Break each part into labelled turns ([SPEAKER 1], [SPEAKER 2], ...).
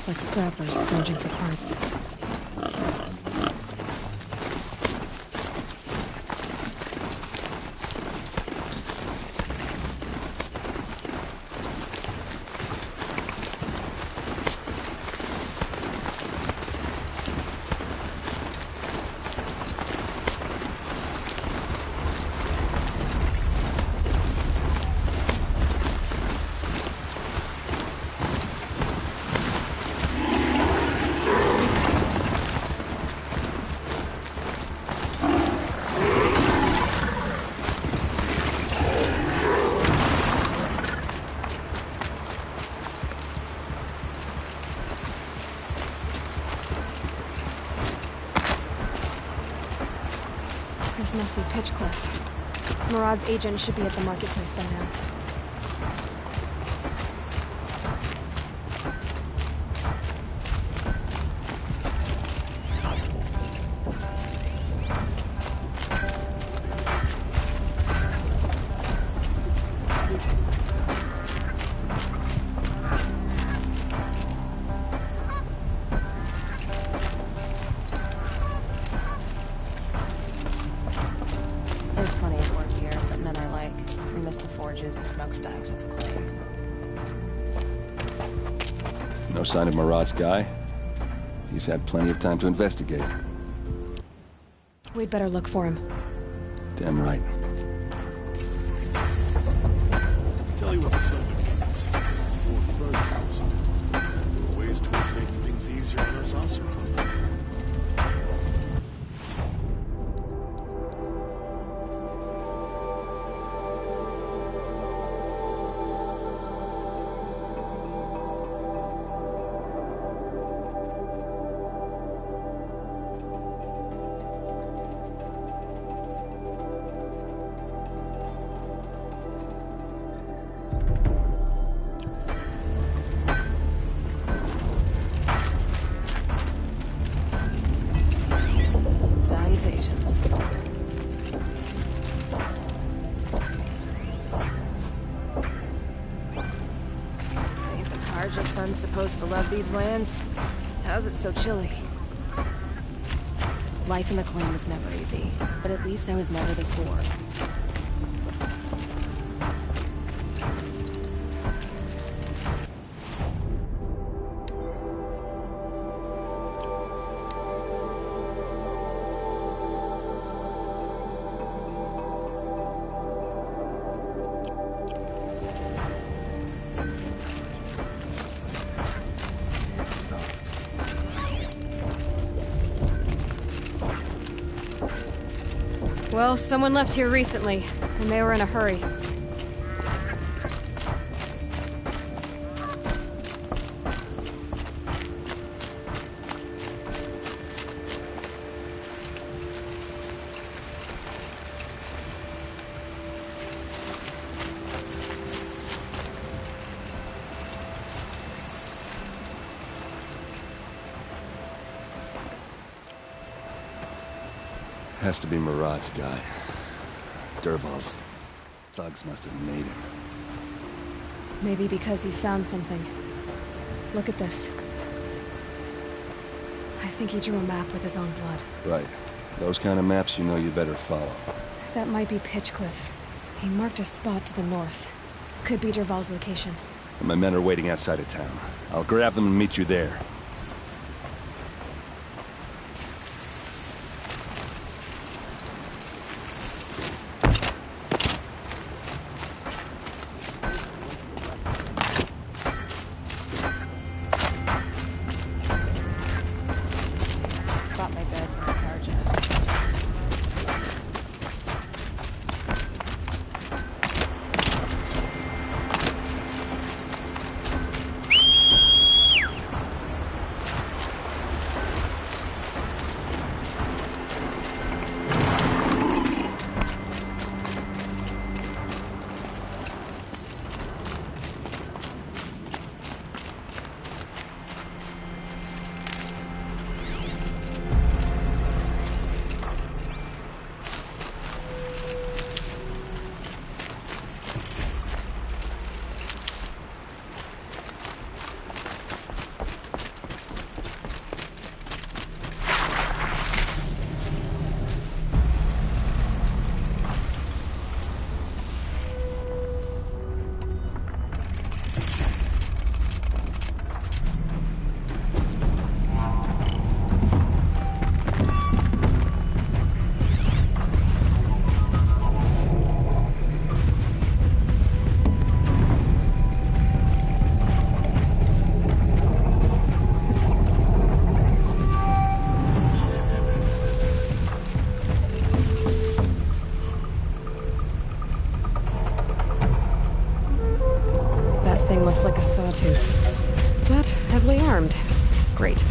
[SPEAKER 1] Looks like scrappers scrounging for parts. This must be Pitchcliff. Murad's agent should be at the marketplace by now.
[SPEAKER 2] There's plenty of work here, but none I like. We miss the forges and smokestacks of the claim.
[SPEAKER 3] No sign of Murad's guy? He's had plenty of time to investigate.
[SPEAKER 1] We'd better look for him.
[SPEAKER 3] Damn right.
[SPEAKER 4] Tell you what the settlement means. More furnaces. There are ways towards making things easier on us also.
[SPEAKER 2] Salutations. Ain't the Karja son supposed to love these lands? How's it so chilly? Life in the claim was never easy, but at least I was never this bored.
[SPEAKER 1] Well, someone left here recently, and they were in a hurry.
[SPEAKER 3] Has to be Murad's guy. Dervahl's thugs must have made him.
[SPEAKER 1] Maybe because he found something. Look at this. I think he drew a map with his own blood.
[SPEAKER 3] Right. Those kind of maps you know you better follow.
[SPEAKER 1] That might be Pitchcliff. He marked a spot to the north. Could be Dervahl's location.
[SPEAKER 3] My men are waiting outside of town. I'll grab them and meet you there.
[SPEAKER 2] Got my bed from the Karja. thing looks like a sawtooth, but heavily armed. Great.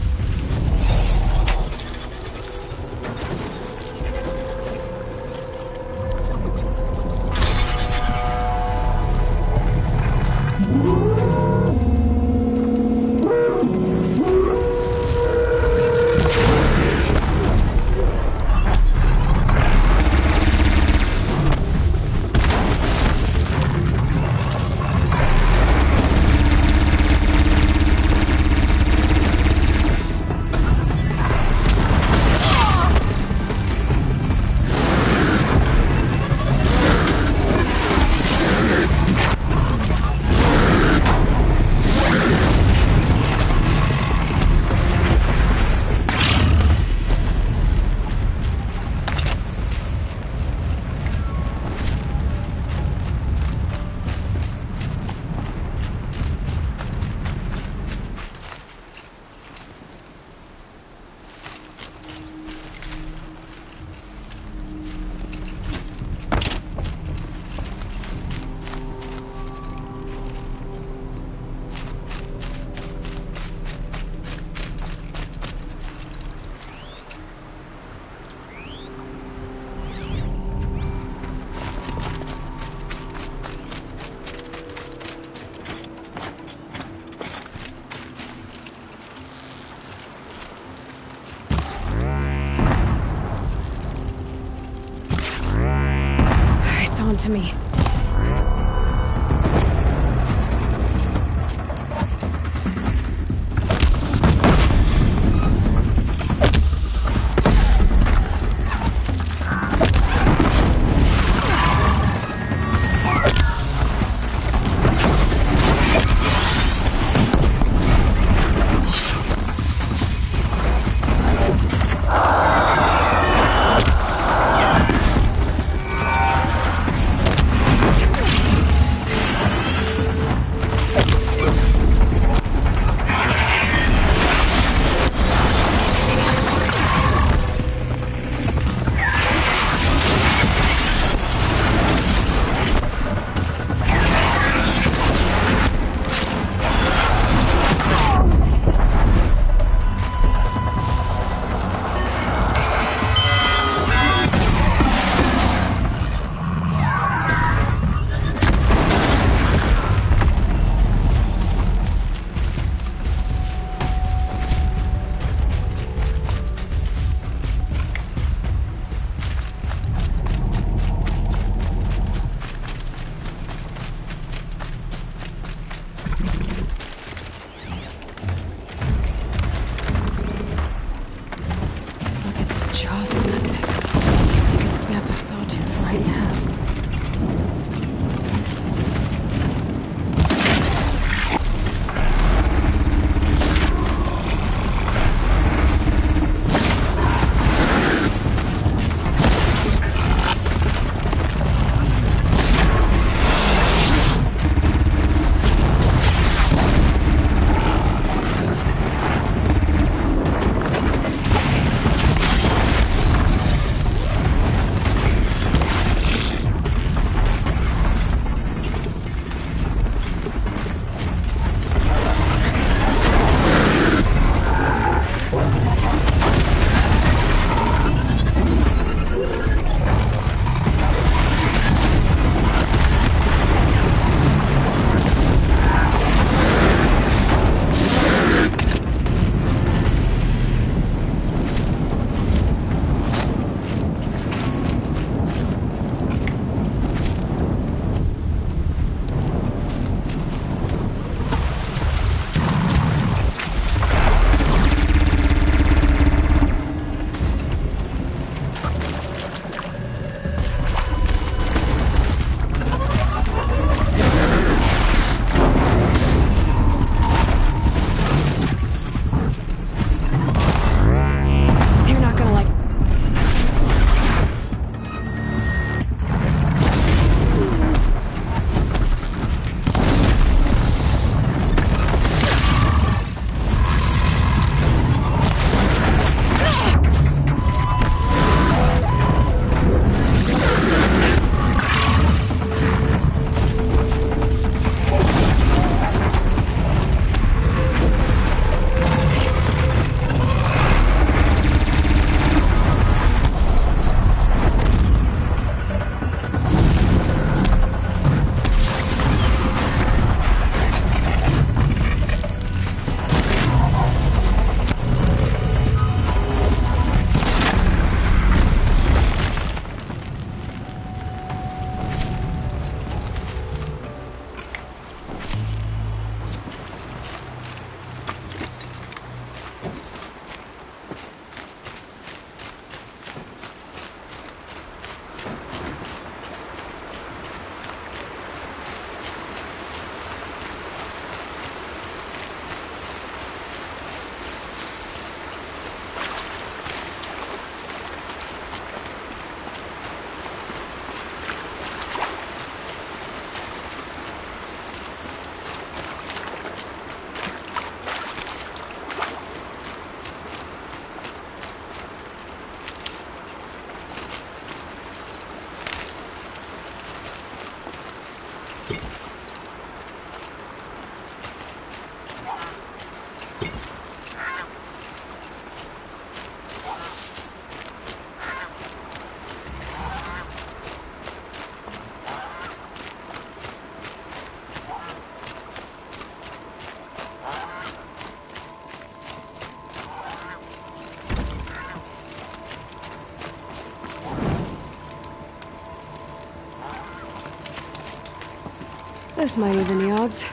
[SPEAKER 1] This might even the odds.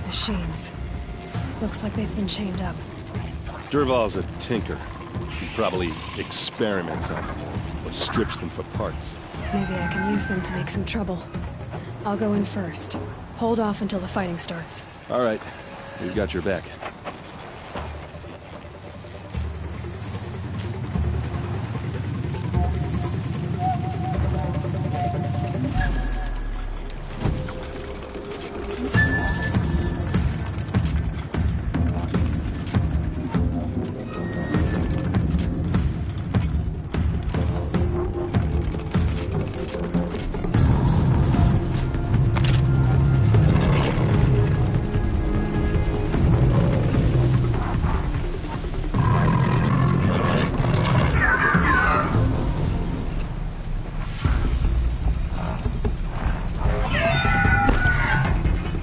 [SPEAKER 1] Machines. Looks like they've been chained up.
[SPEAKER 3] Dervahl's a tinker. He probably experiments on them or strips them for parts.
[SPEAKER 1] Maybe I can use them to make some trouble. I'll go in first. Hold off until the fighting starts.
[SPEAKER 3] All right, we've got your back.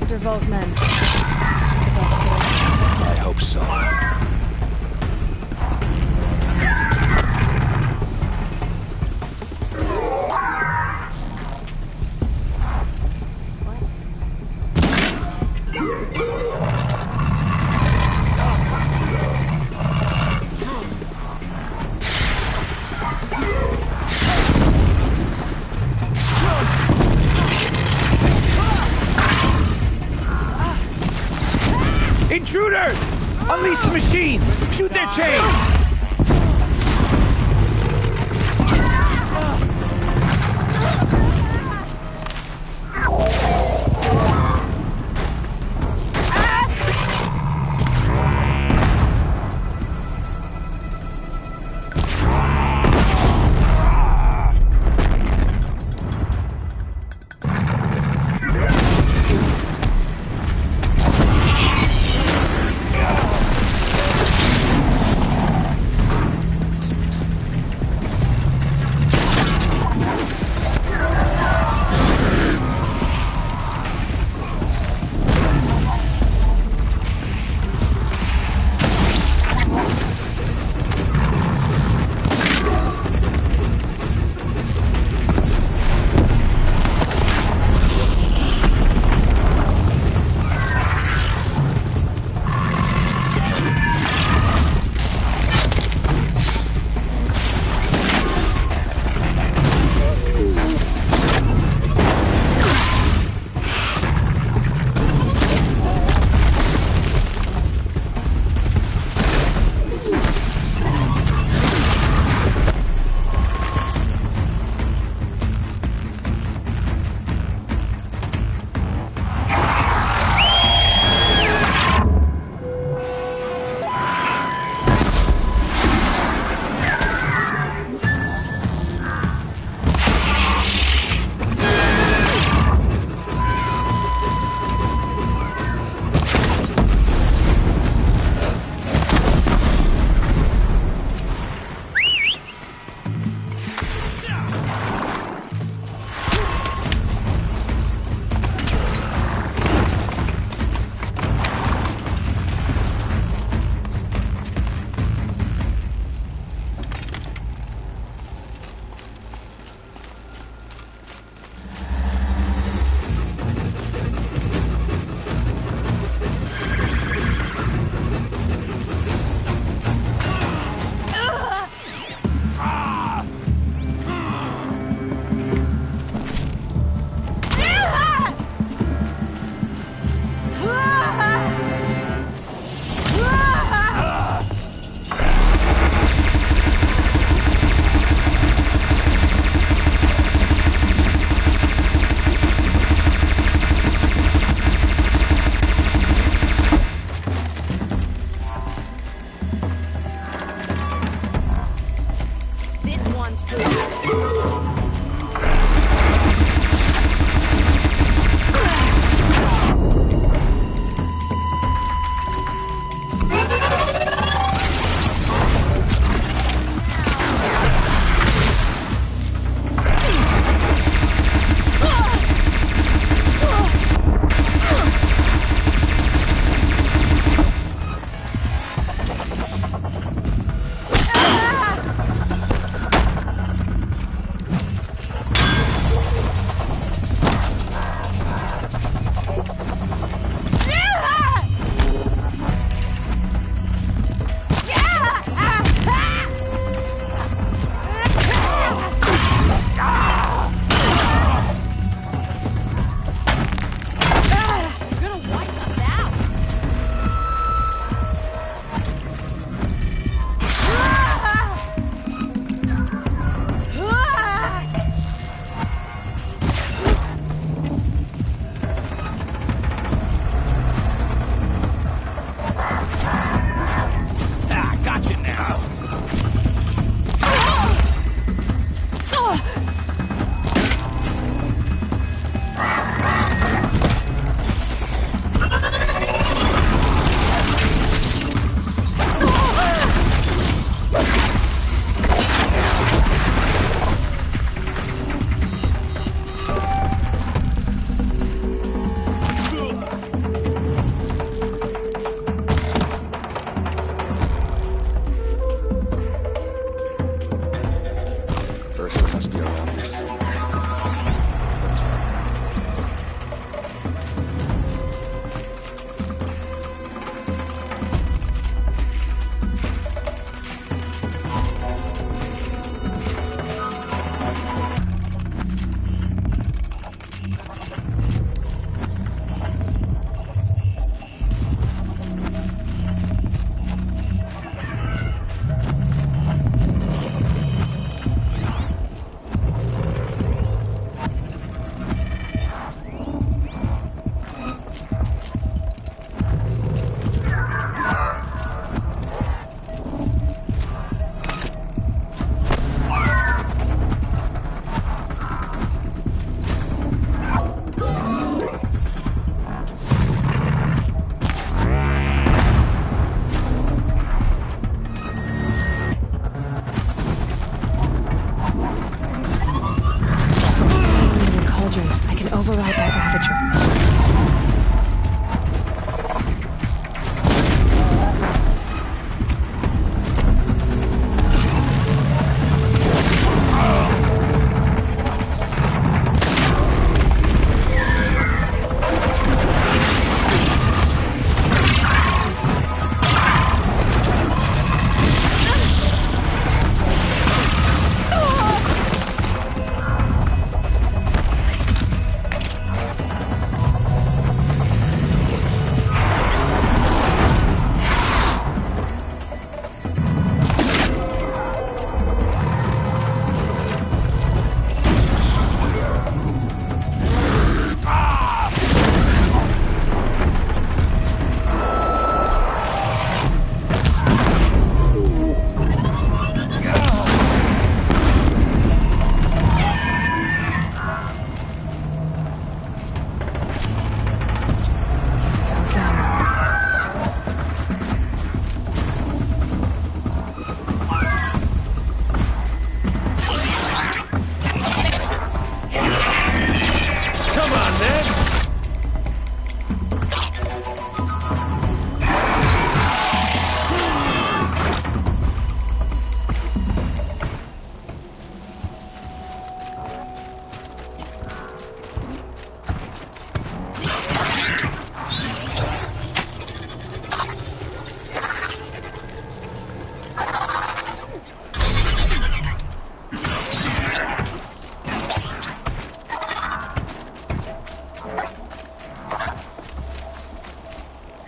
[SPEAKER 1] Dervahl's men. It's about to get away.
[SPEAKER 3] I hope so.
[SPEAKER 5] Intruders! Unleash the machines! Shoot their chains!
[SPEAKER 3] garrison must be around this.
[SPEAKER 1] Override that Ravager.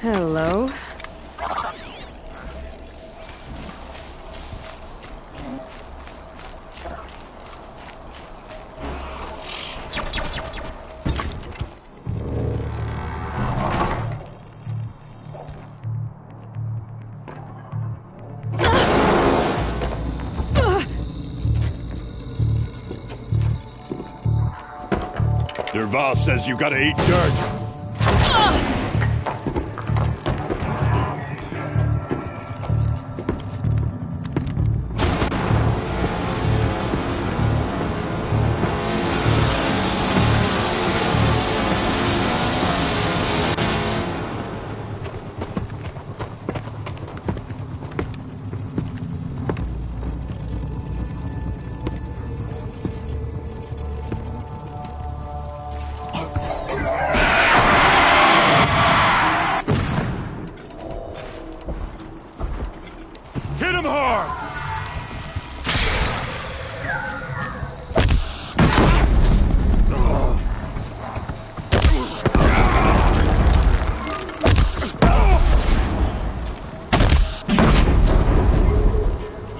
[SPEAKER 1] Hello?
[SPEAKER 4] Derval says you gotta eat dirt. Hit him hard!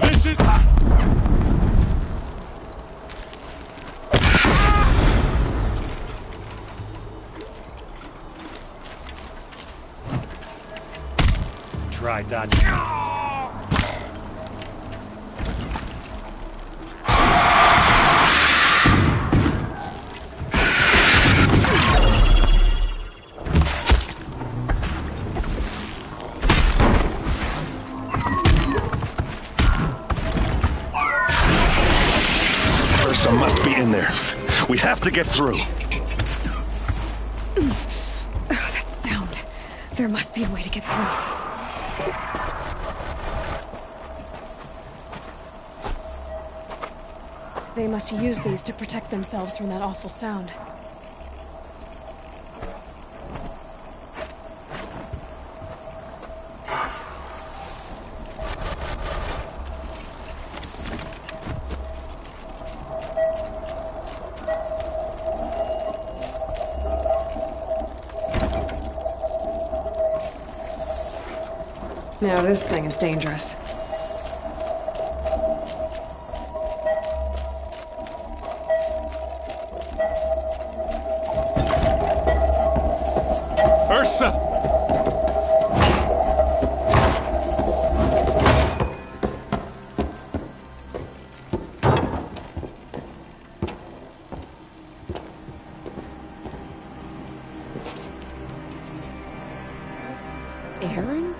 [SPEAKER 4] This is... Try dodging.
[SPEAKER 3] Some must be in there. We have to get through.
[SPEAKER 1] Oh, that sound. There must be a way to get through. They must use these to protect themselves from that awful sound.
[SPEAKER 2] Now this thing is dangerous.
[SPEAKER 3] Ursa!
[SPEAKER 2] Aaron?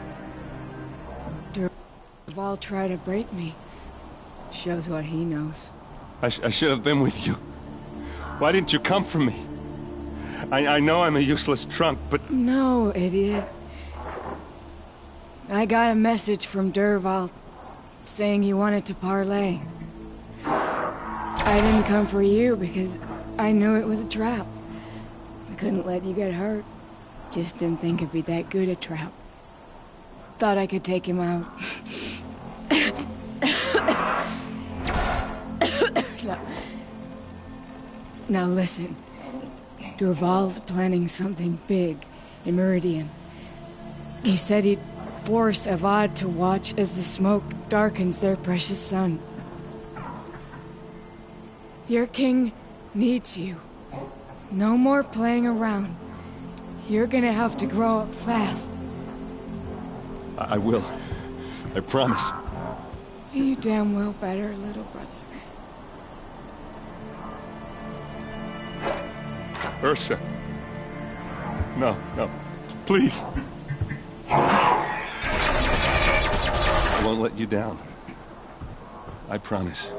[SPEAKER 2] Durval tried to break me. Shows what he knows.
[SPEAKER 3] I should have been with you. Why didn't you come for me? I know I'm a useless trunk, but...
[SPEAKER 2] No, idiot. I got a message from Durval saying he wanted to parlay. I didn't come for you because I knew it was a trap. I couldn't let you get hurt. Just didn't think it'd be that good a trap. Thought I could take him out. Now listen. Durval's planning something big in Meridian. He said he'd force Avad to watch as the smoke darkens their precious sun. Your king needs you. No more playing around. You're gonna have to grow up fast.
[SPEAKER 3] I will. I promise.
[SPEAKER 2] You damn well better, little brother.
[SPEAKER 3] Ursa. No, no. Please. I won't let you down. I promise.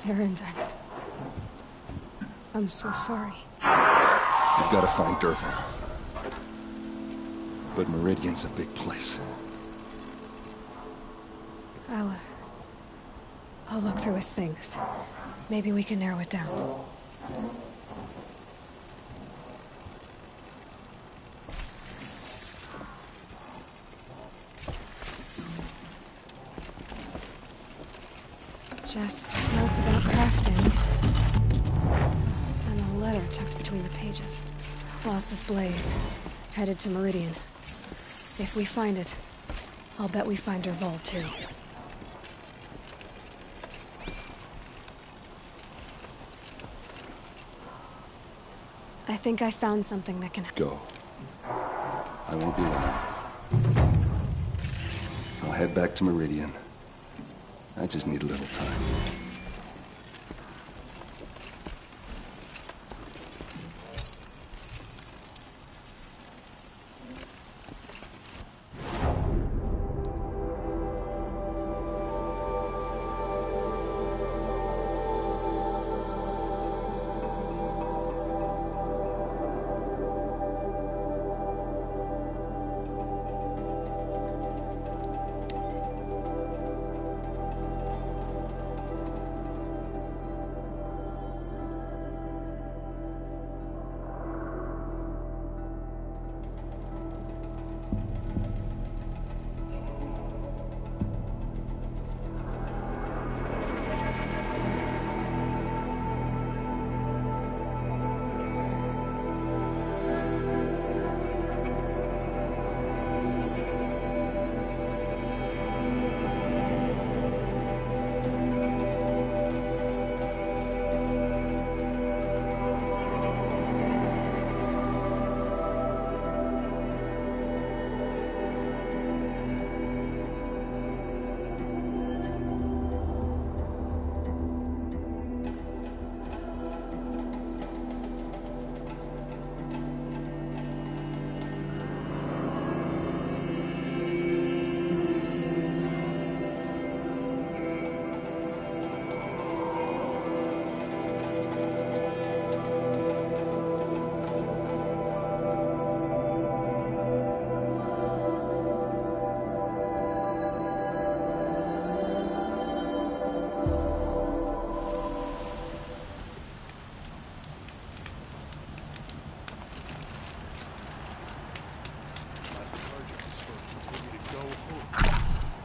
[SPEAKER 1] Aaron, I'm so sorry.
[SPEAKER 3] You've got to find Durval. But Meridian's a big place.
[SPEAKER 1] I'll look through his things. Maybe we can narrow it down. Just notes about crafting. And a letter tucked between the pages. Lots of blaze. Headed to Meridian. If we find it, I'll bet we find Durval too. I think I found something that can...
[SPEAKER 3] Go. I won't be long. I'll head back to Meridian. I just need a little time.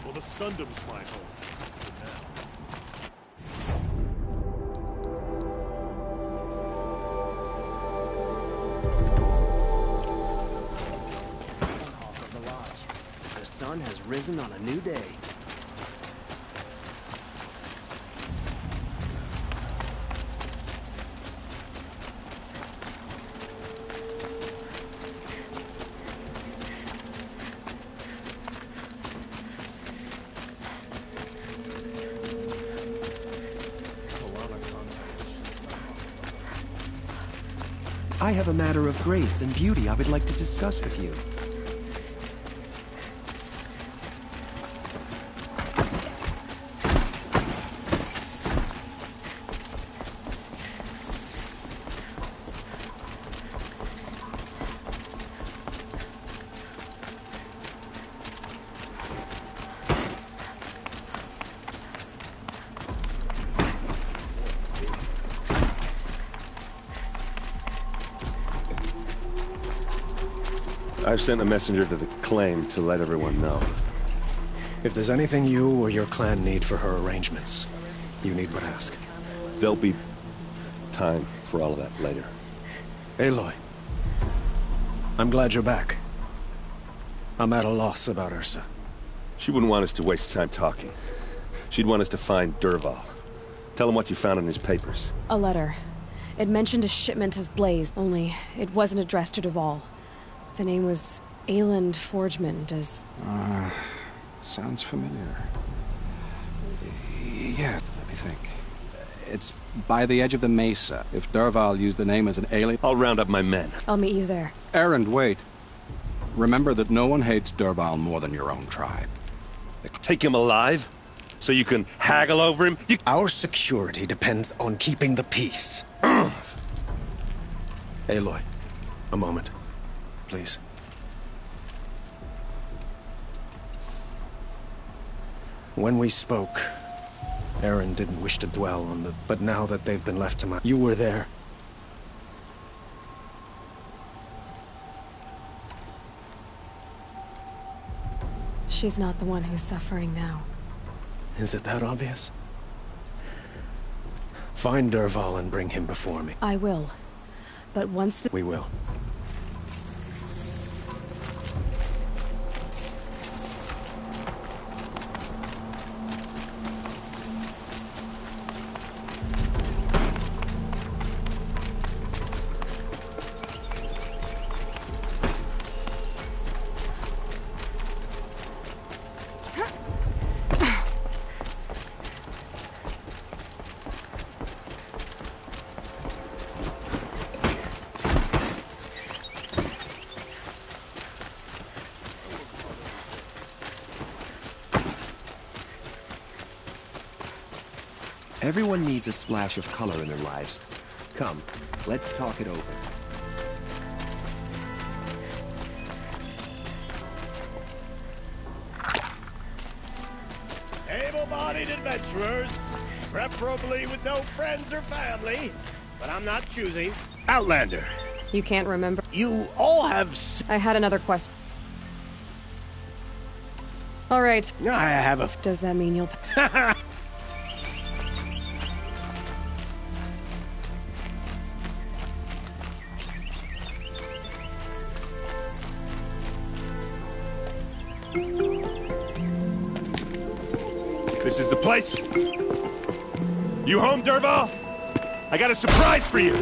[SPEAKER 4] Well, the Sundom's my home. For now.
[SPEAKER 6] Of the lodge. The sun has risen on a new day.
[SPEAKER 7] I have a matter of grace and beauty I would like to discuss with you.
[SPEAKER 3] I've sent a messenger to the claim to let everyone know.
[SPEAKER 7] If there's anything you or your clan need for her arrangements, you need but ask.
[SPEAKER 3] There'll be time for all of that later.
[SPEAKER 7] Aloy, I'm glad you're back. I'm at a loss about Ursa.
[SPEAKER 3] She wouldn't want us to waste time talking. She'd want us to find Dervahl. Tell him what you found in his papers.
[SPEAKER 1] A letter. It mentioned a shipment of blaze, only it wasn't addressed to Dervahl. The name was Ayland Forgeman. Does...
[SPEAKER 8] Sounds familiar. Yeah, let me think. It's by the edge of the mesa. If Dervahl used the name as an alien...
[SPEAKER 3] I'll round up my men.
[SPEAKER 1] I'll meet you there.
[SPEAKER 8] Erend, wait. Remember that no one hates Dervahl more than your own tribe.
[SPEAKER 3] Take him alive? So you can haggle over him?
[SPEAKER 7] Our security depends on keeping the peace. Aloy, a moment. Please. When we spoke, Erend didn't wish to dwell on the... But now that they've been left to my... You were there.
[SPEAKER 1] She's not the one who's suffering now.
[SPEAKER 7] Is it that obvious? Find Dervahl and bring him before me.
[SPEAKER 1] I will. But once the...
[SPEAKER 7] We will. Everyone needs a splash of color in their lives. Come, let's talk it over.
[SPEAKER 5] Able-bodied adventurers, preferably with no friends or family, but I'm not choosy. Outlander.
[SPEAKER 1] You can't remember?
[SPEAKER 5] You all have...
[SPEAKER 1] I had another question. All right.
[SPEAKER 5] I have a...
[SPEAKER 1] Does that mean you'll...
[SPEAKER 3] This is the place. You home, Dervahl? I got a surprise for you.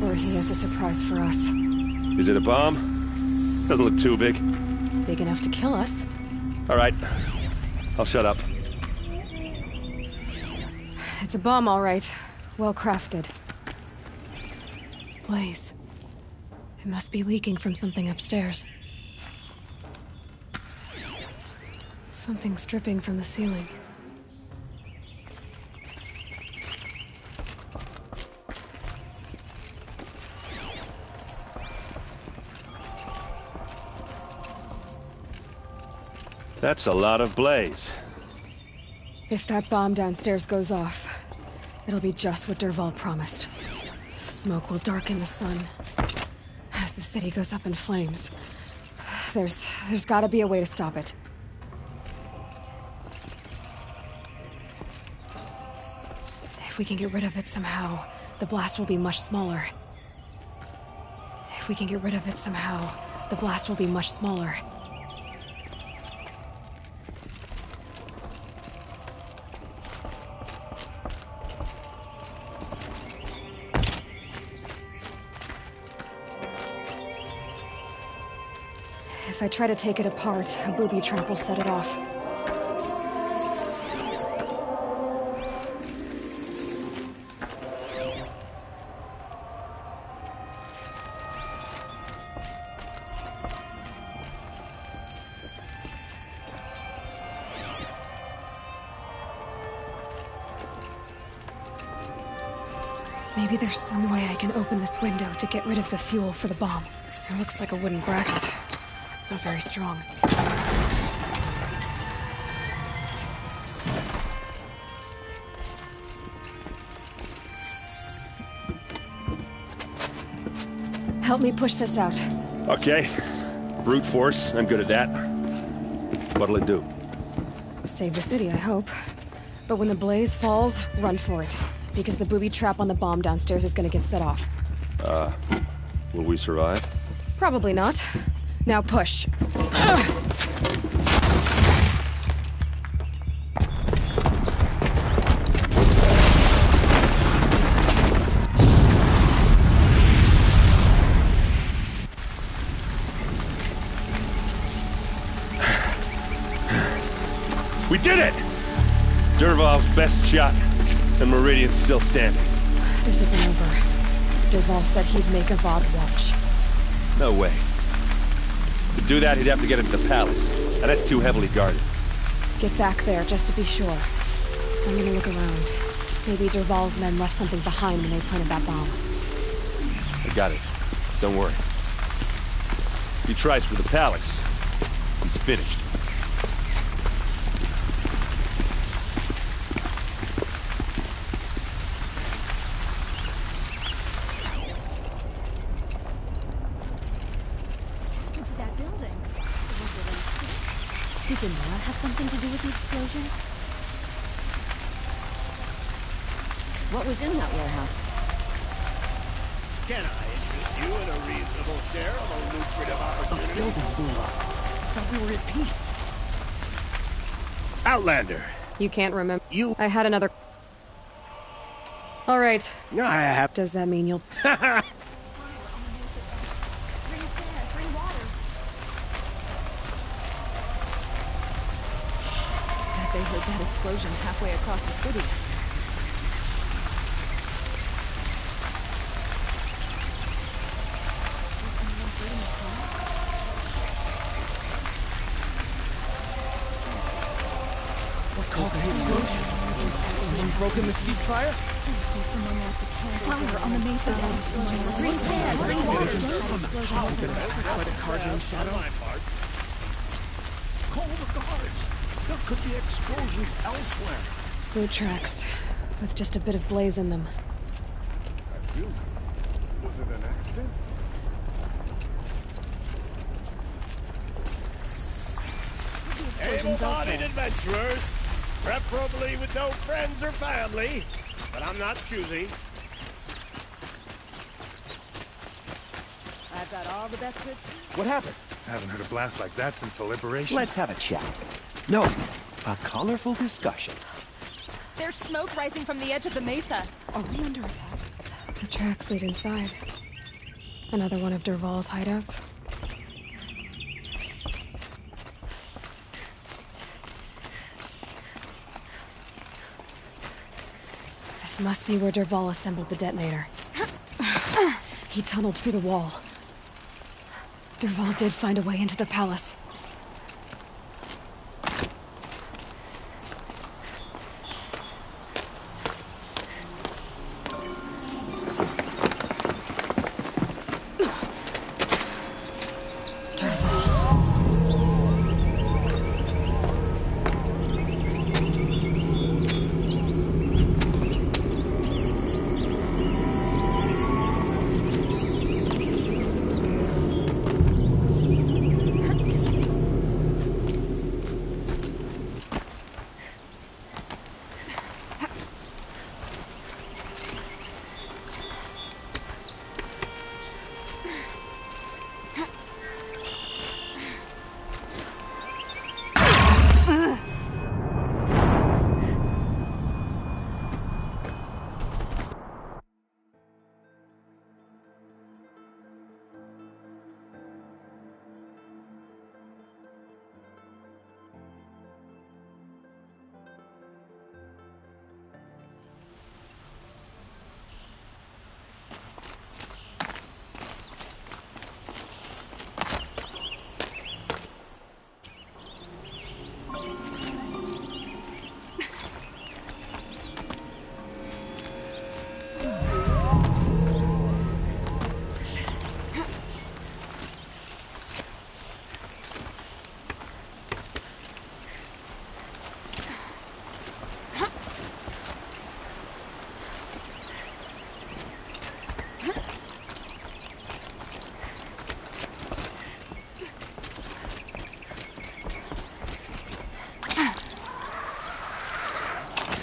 [SPEAKER 1] Or he has a surprise for us.
[SPEAKER 3] Is it a bomb? Doesn't look too big.
[SPEAKER 1] Big enough to kill us.
[SPEAKER 3] All right. I'll shut up.
[SPEAKER 1] It's a bomb, all right. Well crafted. Blaze. It must be leaking from something upstairs. Something's dripping from the ceiling.
[SPEAKER 3] That's a lot of blaze.
[SPEAKER 1] If that bomb downstairs goes off, it'll be just what Dervahl promised. Smoke will darken the sun as the city goes up in flames. There's gotta be a way to stop it. If we can get rid of it somehow, the blast will be much smaller. If we can get rid of it somehow, the blast will be much smaller. If I try to take it apart, a booby trap will set it off. Maybe there's some way I can open this window to get rid of the fuel for the bomb. It looks like a wooden bracket. Not very strong. Help me push this out.
[SPEAKER 3] Okay. Brute force, I'm good at that. What'll it do?
[SPEAKER 1] Save the city, I hope. But when the blaze falls, run for it. Because the booby trap on the bomb downstairs is gonna get set off.
[SPEAKER 3] Will we survive?
[SPEAKER 1] Probably not. Now push.
[SPEAKER 3] We did it! Dervahl's best shot, and Meridian's still standing.
[SPEAKER 1] This isn't over. Dervahl said he'd make a VOD watch.
[SPEAKER 3] No way. To do that, he'd have to get into the palace, and that's too heavily guarded.
[SPEAKER 1] Get back there, just to be sure. I'm gonna look around. Maybe Dervahl's men left something behind when they planted that bomb.
[SPEAKER 3] I got it. Don't worry. If he tries for the palace, he's finished.
[SPEAKER 9] Did the Nora have something to do with the explosion? What was in that warehouse?
[SPEAKER 5] Can I interest you in a reasonable share of a lucrative opportunity?
[SPEAKER 4] The building blew up. I thought we were at peace.
[SPEAKER 5] Outlander.
[SPEAKER 1] You can't remember.
[SPEAKER 5] You...
[SPEAKER 1] I had another... All right.
[SPEAKER 5] I have...
[SPEAKER 1] Does that mean you'll...
[SPEAKER 2] They heard that explosion halfway across the city.
[SPEAKER 4] What caused the explosion? Someone broken the ceasefire?
[SPEAKER 9] Fire on the mesa. Bring sand, bring water.
[SPEAKER 4] Try to carve in shadow? Call the guards. There could be explosions elsewhere.
[SPEAKER 1] Boot tracks. With just a bit of blaze in them.
[SPEAKER 4] That's you. Was it an accident?
[SPEAKER 5] Able-bodied adventurers, preferably with no friends or family, but I'm not choosy.
[SPEAKER 6] I've got all the best good...
[SPEAKER 4] What happened? I haven't heard a blast like that since the liberation.
[SPEAKER 10] Let's have a chat. No, a colorful discussion.
[SPEAKER 9] There's smoke rising from the edge of the mesa.
[SPEAKER 2] Are we under attack?
[SPEAKER 1] The tracks lead inside. Another one of Dervahl's hideouts. This must be where Dervahl assembled the detonator. He tunneled through the wall. Dervahl did find a way into the palace.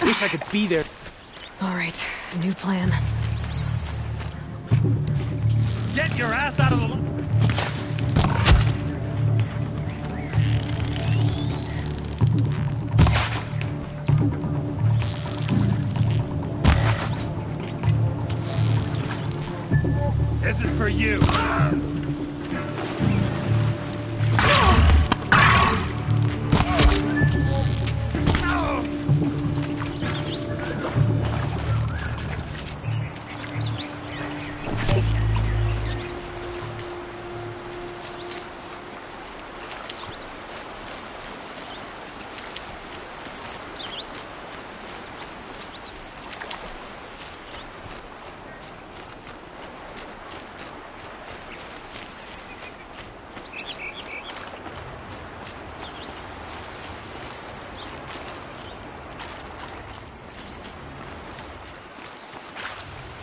[SPEAKER 6] Wish I could be there.
[SPEAKER 1] All right, new plan.
[SPEAKER 5] Get your ass out of the... This is for you.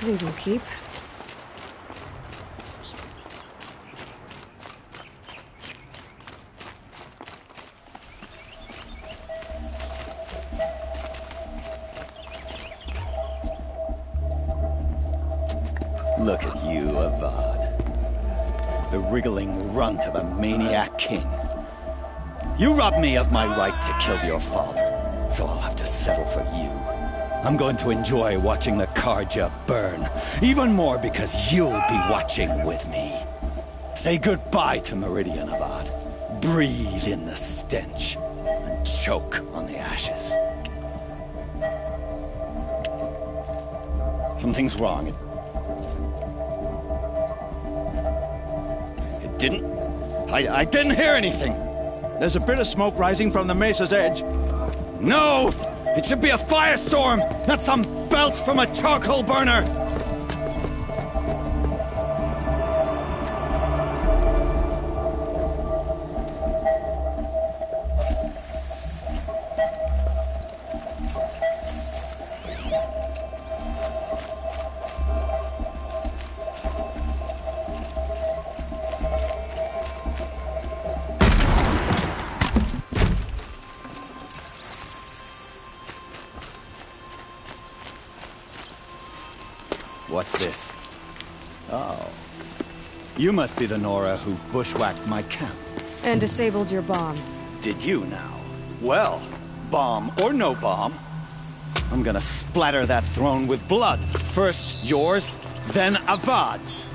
[SPEAKER 1] These will keep.
[SPEAKER 11] Look at you, Avad. The wriggling runt of a maniac king. You robbed me of my right to kill your father, so I'll have to settle for you. I'm going to enjoy watching the Karja burn, even more because you'll be watching with me. Say goodbye to Meridian, Avad. Breathe in the stench, and choke on the ashes. Something's wrong. It didn't... I didn't hear anything.
[SPEAKER 8] There's a bit of smoke rising from the mesa's edge.
[SPEAKER 11] No! It should be a firestorm, not some belch from a charcoal burner! What's this? Oh. You must be the Nora who bushwhacked my camp.
[SPEAKER 1] And disabled your bomb.
[SPEAKER 11] Did you now? Well, bomb or no bomb, I'm gonna splatter that throne with blood. First yours, then Avad's.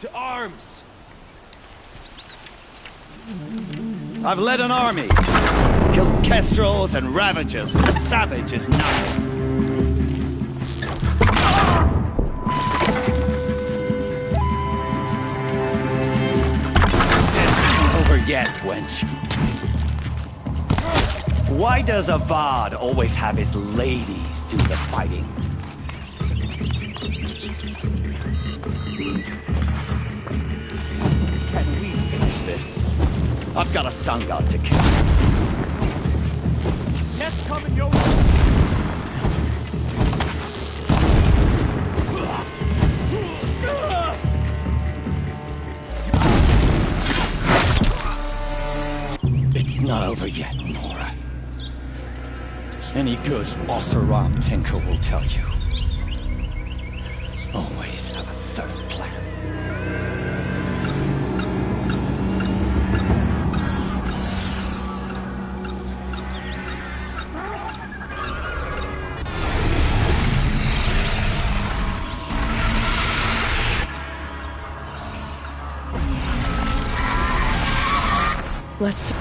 [SPEAKER 5] To arms!
[SPEAKER 11] I've led an army. Killed kestrels and ravagers. A savage is nothing. Over yet, wench. Why does Avad always have his ladies do the fighting? Can we finish this? I've got a sun god to kill.
[SPEAKER 5] Death's coming your
[SPEAKER 11] It's not over yet, Nora. Any good Oseram tinker will tell you. Always have a third plan.
[SPEAKER 1] Let's...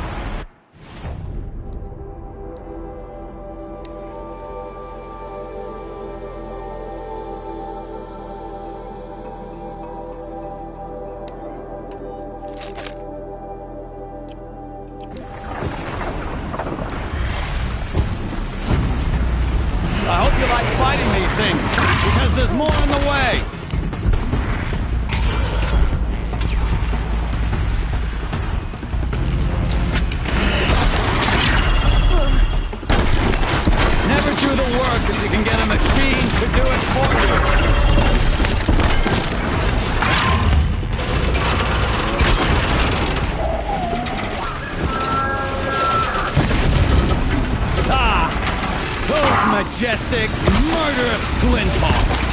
[SPEAKER 11] I hope you like fighting these things, because there's more on the way! majestic, murderous flinthawks!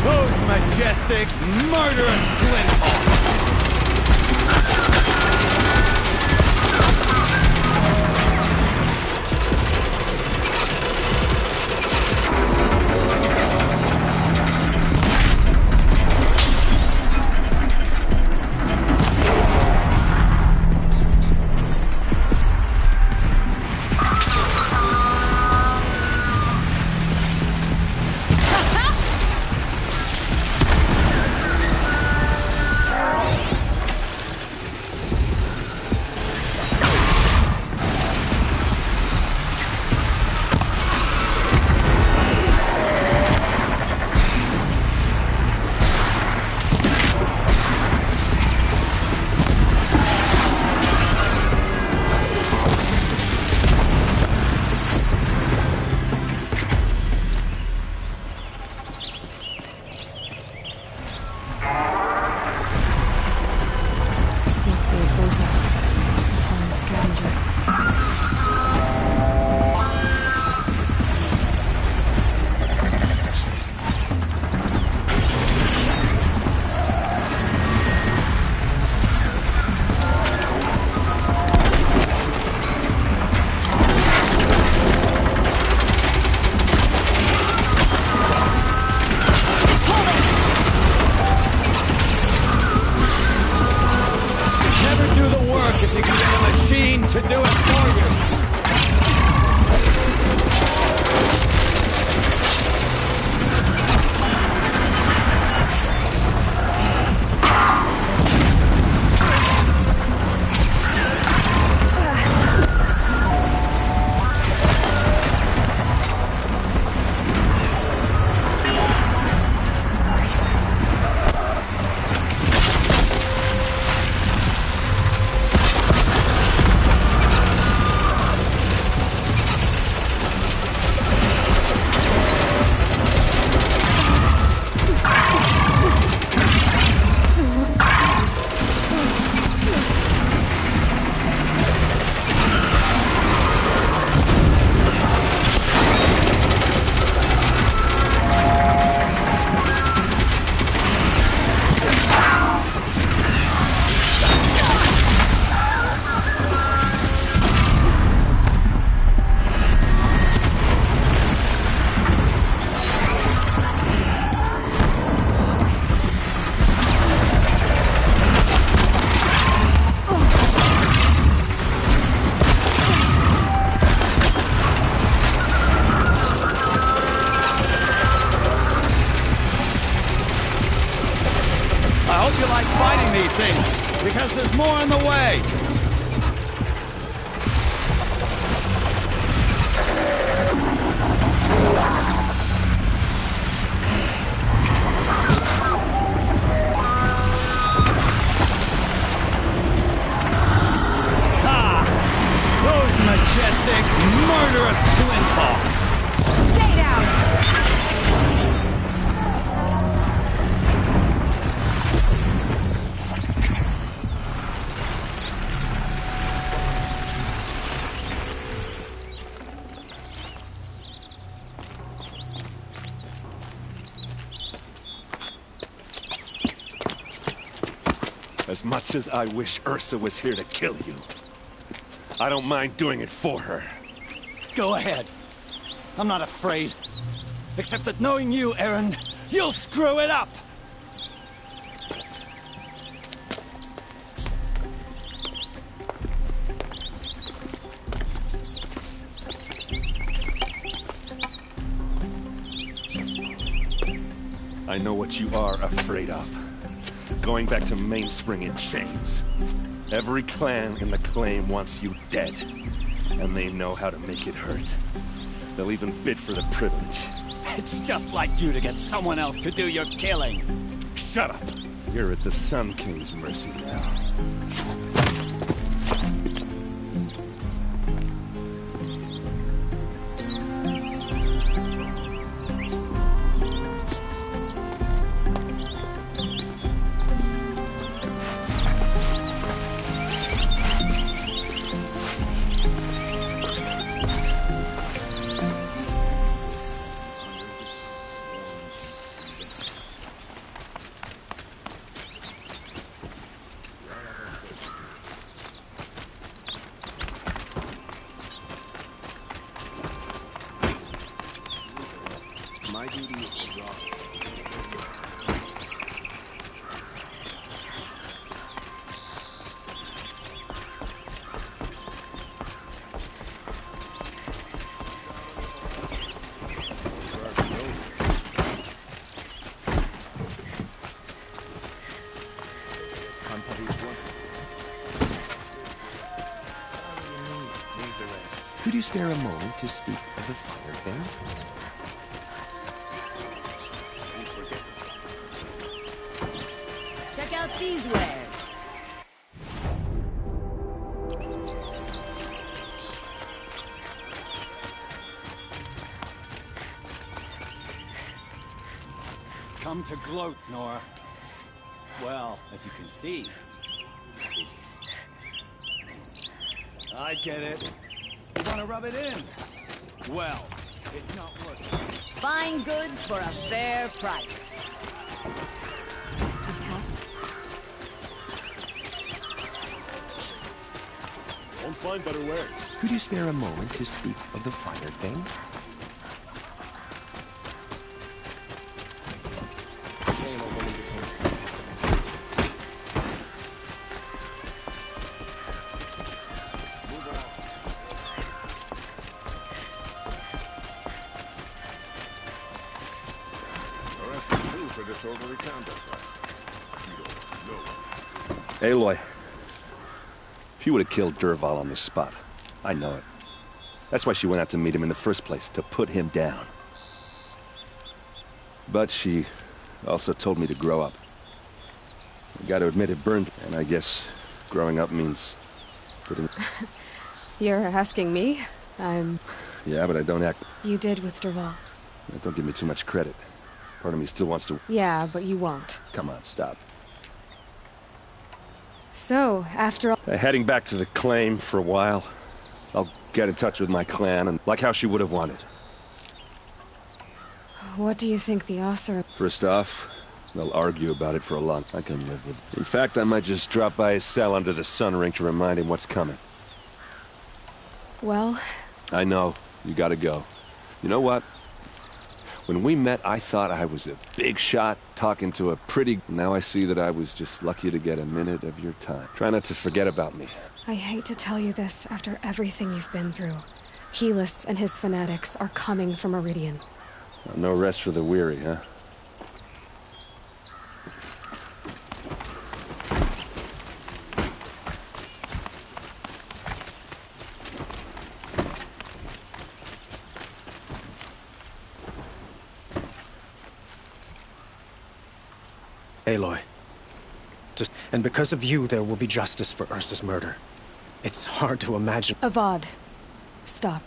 [SPEAKER 11] Those majestic, murderous flinthawks! To do it for you! These things, because there's more in the way. Those majestic, murderous flinthawks.
[SPEAKER 1] Stay down!
[SPEAKER 3] As much as I wish Ursa was here to kill you, I don't mind doing it for her.
[SPEAKER 11] Go ahead. I'm not afraid. Except that knowing you, Aaron, you'll screw it up!
[SPEAKER 3] I know what you are afraid of. Going back to Mainspring in chains. Every clan in the claim wants you dead. And they know how to make it hurt. They'll even bid for the privilege.
[SPEAKER 11] It's just like you to get someone else to do your killing.
[SPEAKER 3] Shut up! You're at the Sun King's mercy now.
[SPEAKER 4] duty is to rob.
[SPEAKER 10] Could you spare a moment to speak of the finer things?
[SPEAKER 9] Check out these wares.
[SPEAKER 11] Come to gloat, Nora. Well, as you can see, busy. I get it. You want to rub it in? Well, it's not working.
[SPEAKER 9] Fine goods for a fair price.
[SPEAKER 4] Won't find better wares.
[SPEAKER 10] Could you spare a moment to speak of the finer things?
[SPEAKER 3] Shame on women becomes...
[SPEAKER 4] Arrested too for disorderly conduct last night. You don't know.
[SPEAKER 3] Aloy. She would have killed Derval on the spot. I know it. That's why she went out to meet him in the first place, to put him down. But she also told me to grow up. I gotta admit it burned, and I guess growing up means putting...
[SPEAKER 1] You're asking me?
[SPEAKER 3] Yeah, but I don't act...
[SPEAKER 1] You did with Derval.
[SPEAKER 3] Don't give me too much credit. Part of me still wants to...
[SPEAKER 1] Yeah, but you won't.
[SPEAKER 3] Come on, stop.
[SPEAKER 1] So, after all...
[SPEAKER 3] Heading back to the claim for a while. I'll get in touch with my clan, and like how she would have wanted.
[SPEAKER 1] What do you think the Ossar...
[SPEAKER 3] First off, they'll argue about it for a long... I can live with it. In fact, I might just drop by his cell under the sun ring to remind him what's coming.
[SPEAKER 1] Well...
[SPEAKER 3] I know. You gotta go. You know what? When we met, I thought I was a big shot talking to a pretty... Now I see that I was just lucky to get a minute of your time. Try not to forget about me.
[SPEAKER 1] I hate to tell you this after everything you've been through. Helis and his fanatics are coming for Meridian.
[SPEAKER 3] No rest for the weary, huh?
[SPEAKER 7] Aloy. And because of you, there will be justice for Ursa's murder. It's hard to imagine...
[SPEAKER 1] Avad. Stop.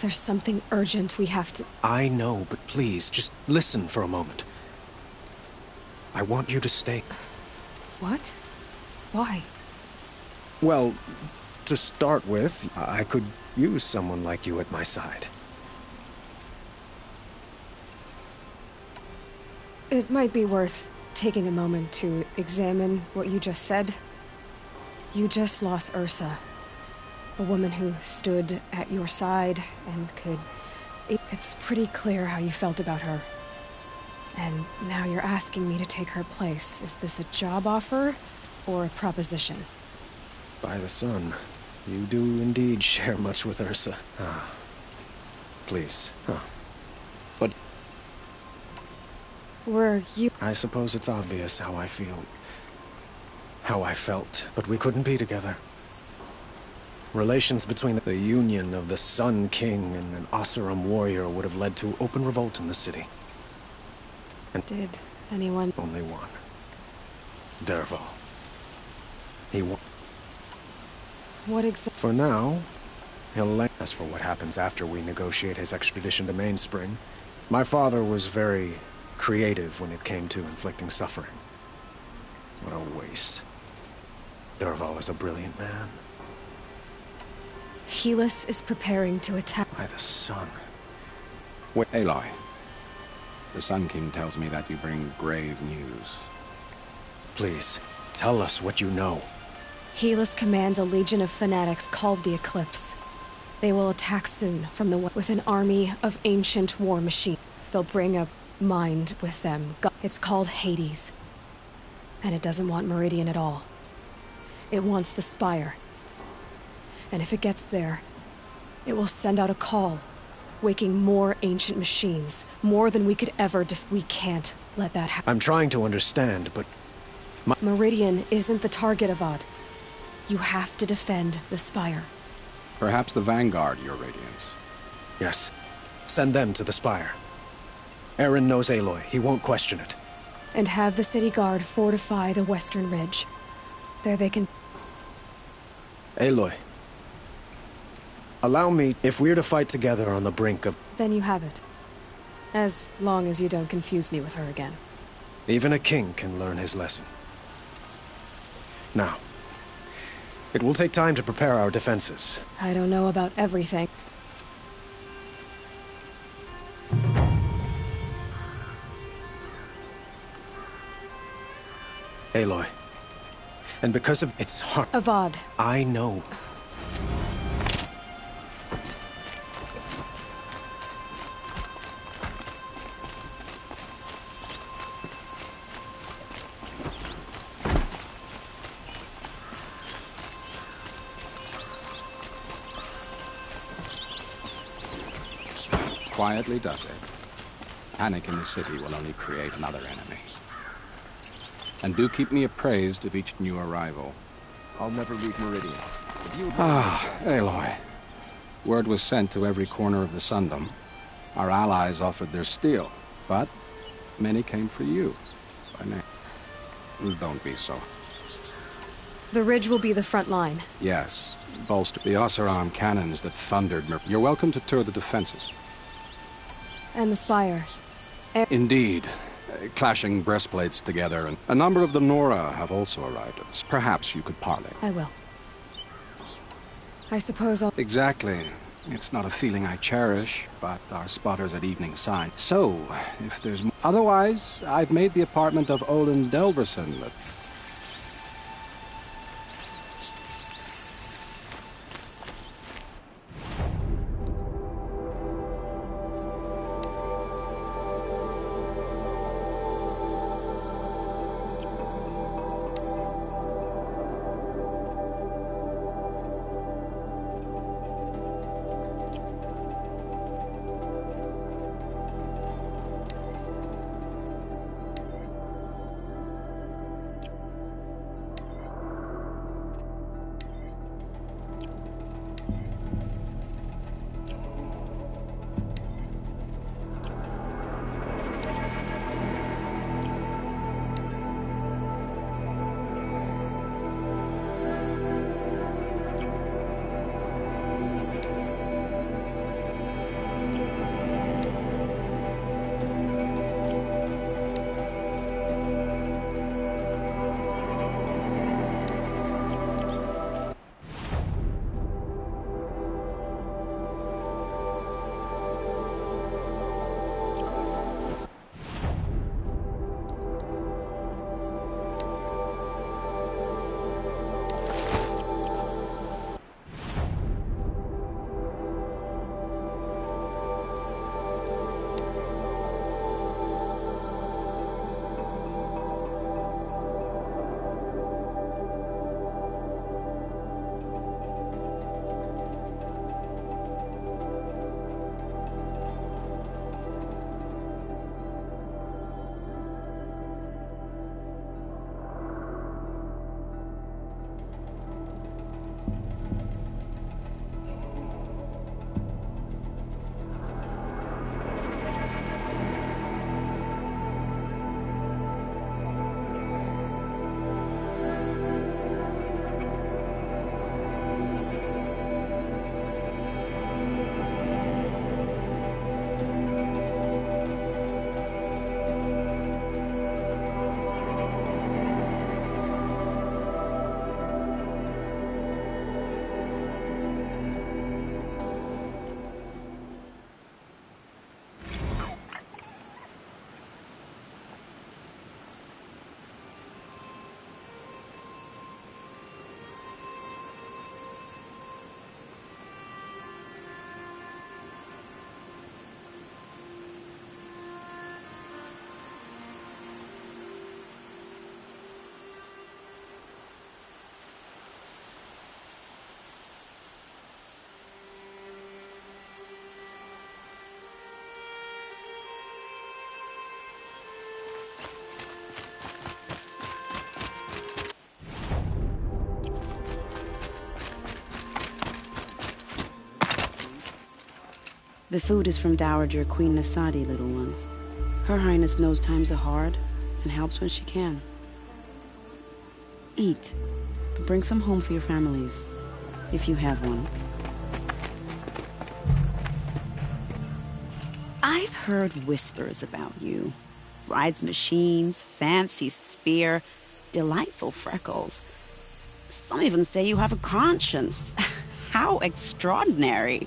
[SPEAKER 1] There's something urgent we have to...
[SPEAKER 7] I know, but please, just listen for a moment. I want you to stay.
[SPEAKER 1] What? Why?
[SPEAKER 7] Well, to start with, I could use someone like you at my side.
[SPEAKER 1] It might be worth taking a moment to examine what you just said. You just lost Ursa. A woman who stood at your side and could... It's pretty clear how you felt about her. And now you're asking me to take her place. Is this a job offer or a proposition?
[SPEAKER 7] By the sun, you do indeed share much with Ursa. Please. But...
[SPEAKER 1] Were you...
[SPEAKER 7] I suppose it's obvious how I feel. How I felt, but we couldn't be together. Relations between the union of the Sun King and an Osseram warrior would have led to open revolt in the city. And
[SPEAKER 1] did anyone...
[SPEAKER 7] Only one. Derval. He won.
[SPEAKER 1] What exactly...
[SPEAKER 7] For now, he'll let us for what happens after we negotiate his extradition to Mainspring. My father was very creative when it came to inflicting suffering. What a waste. Derval is a brilliant man.
[SPEAKER 1] Helis is preparing to attack...
[SPEAKER 7] By the sun.
[SPEAKER 8] Wait, Aloy. The Sun King tells me that you bring grave news.
[SPEAKER 7] Please, tell us what you know.
[SPEAKER 1] Helis commands a legion of fanatics called the Eclipse. They will attack soon from the west with an army of ancient war machines. they'll bring a mind with them. It's called Hades. And it doesn't want Meridian at all. It wants the Spire. And if it gets there, it will send out a call, waking more ancient machines, more than we could ever we can't let that happen.
[SPEAKER 7] I'm trying to understand, but...
[SPEAKER 1] Meridian isn't the target, Avad. You have to defend the Spire.
[SPEAKER 8] Perhaps the Vanguard, Your Radiance.
[SPEAKER 7] Yes. Send them to the Spire. Aaron knows Aloy. He won't question it.
[SPEAKER 1] And have the city guard fortify the western ridge. There they can...
[SPEAKER 7] Aloy. Allow me, if we're to fight together on the brink of...
[SPEAKER 1] Then you have it. As long as you don't confuse me with her again.
[SPEAKER 7] Even a king can learn his lesson. Now, it will take time to prepare our defenses.
[SPEAKER 1] I don't know about everything.
[SPEAKER 7] Aloy. And because of its heart...
[SPEAKER 1] Avad.
[SPEAKER 7] I know.
[SPEAKER 8] Quietly does it. Panic in the city will only create another enemy. And do keep me appraised of each new arrival.
[SPEAKER 3] I'll never leave Meridian.
[SPEAKER 8] Aloy. Word was sent to every corner of the Sundom. Our allies offered their steel, but many came for you. By name. Don't be so.
[SPEAKER 1] The ridge will be the front line.
[SPEAKER 8] Yes. Bolster the Oseram cannons that thundered You're welcome to tour the defenses.
[SPEAKER 1] And the Spire.
[SPEAKER 8] Indeed. Clashing breastplates together, and a number of the Nora have also arrived at us. Perhaps you could parley.
[SPEAKER 1] I will. I suppose I'll...
[SPEAKER 8] Exactly. It's not a feeling I cherish, but our spotters at evening sign. So, if there's... Otherwise, I've made the apartment of Olin Delverson.
[SPEAKER 12] The food is from Dowager Queen Nasadi, little ones. Her Highness knows times are hard and helps when she can. Eat, but bring some home for your families, if you have one. I've heard whispers about you. Rides machines, fancy spear, delightful freckles. Some even say you have a conscience. How extraordinary.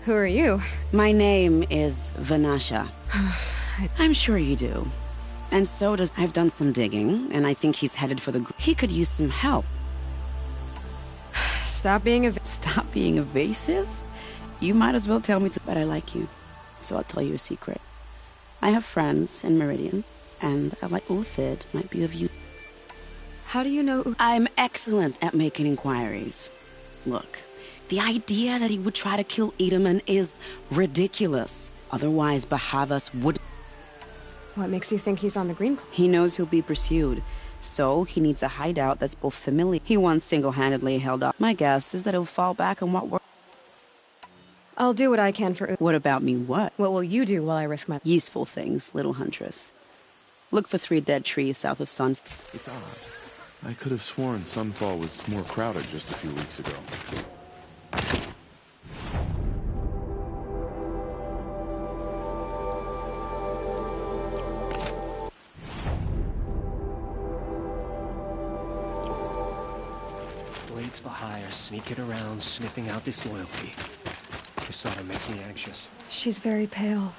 [SPEAKER 1] Who are you?
[SPEAKER 12] My name is Vanasha. I'm sure you do. And so does... I've done some digging, and I think he's headed for the... He could use some help.
[SPEAKER 1] Stop being
[SPEAKER 12] Stop being evasive? You might as well tell me to... But I like you, so I'll tell you a secret. I have friends in Meridian, and I like Uthid might be of you.
[SPEAKER 1] How do you know...
[SPEAKER 12] I'm excellent at making inquiries. Look, the idea that he would try to kill Edaman is ridiculous. Otherwise, Bahavas would...
[SPEAKER 1] What makes you think he's on the Green Club?
[SPEAKER 12] He knows he'll be pursued, so he needs a hideout that's both familiar. He once single-handedly held up. My guess is that he'll fall back on what works.
[SPEAKER 1] I'll do what I can for...
[SPEAKER 12] What about me, what?
[SPEAKER 1] What will you do while I risk my...
[SPEAKER 12] Useful things, little huntress. Look for 3 dead trees south of Sun...
[SPEAKER 4] It's odd. I could have sworn Sunfall was more crowded just a few weeks ago.
[SPEAKER 6] Blades for hire, sneaking around, sniffing out disloyalty. Kasada makes me anxious.
[SPEAKER 1] She's very pale.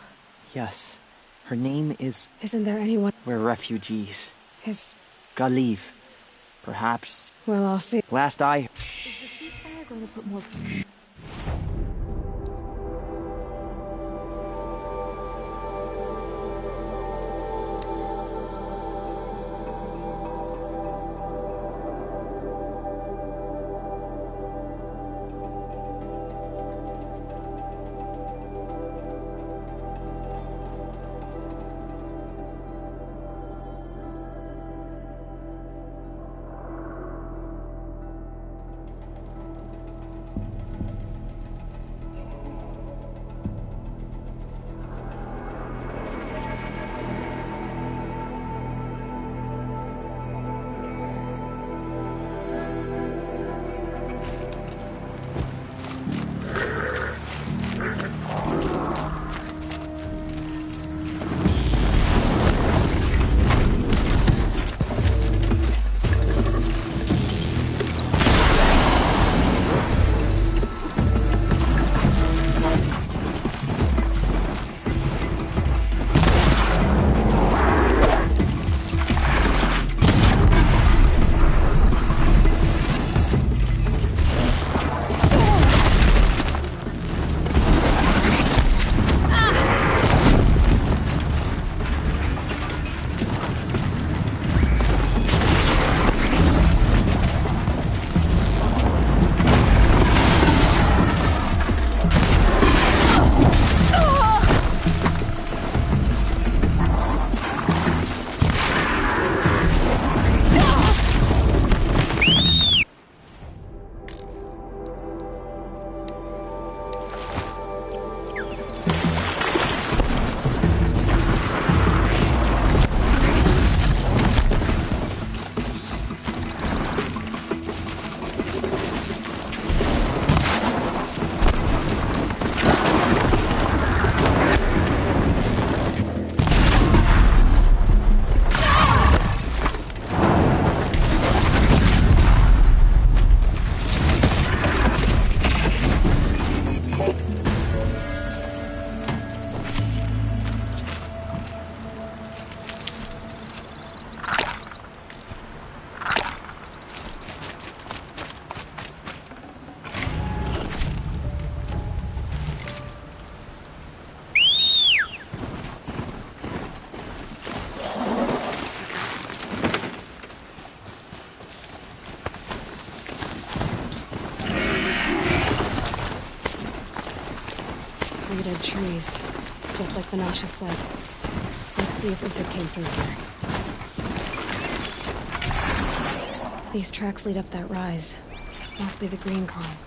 [SPEAKER 13] Yes. Her name is...
[SPEAKER 1] Isn't there anyone...
[SPEAKER 13] We're refugees.
[SPEAKER 1] Is...
[SPEAKER 13] Galiv. Perhaps...
[SPEAKER 1] Well, I'll see.
[SPEAKER 13] Last I...
[SPEAKER 9] Is the ceasefire going to put more...
[SPEAKER 1] Dead trees, just like Vanasha said. Let's see if Uthid came through here. These tracks lead up that rise. Must be the green column.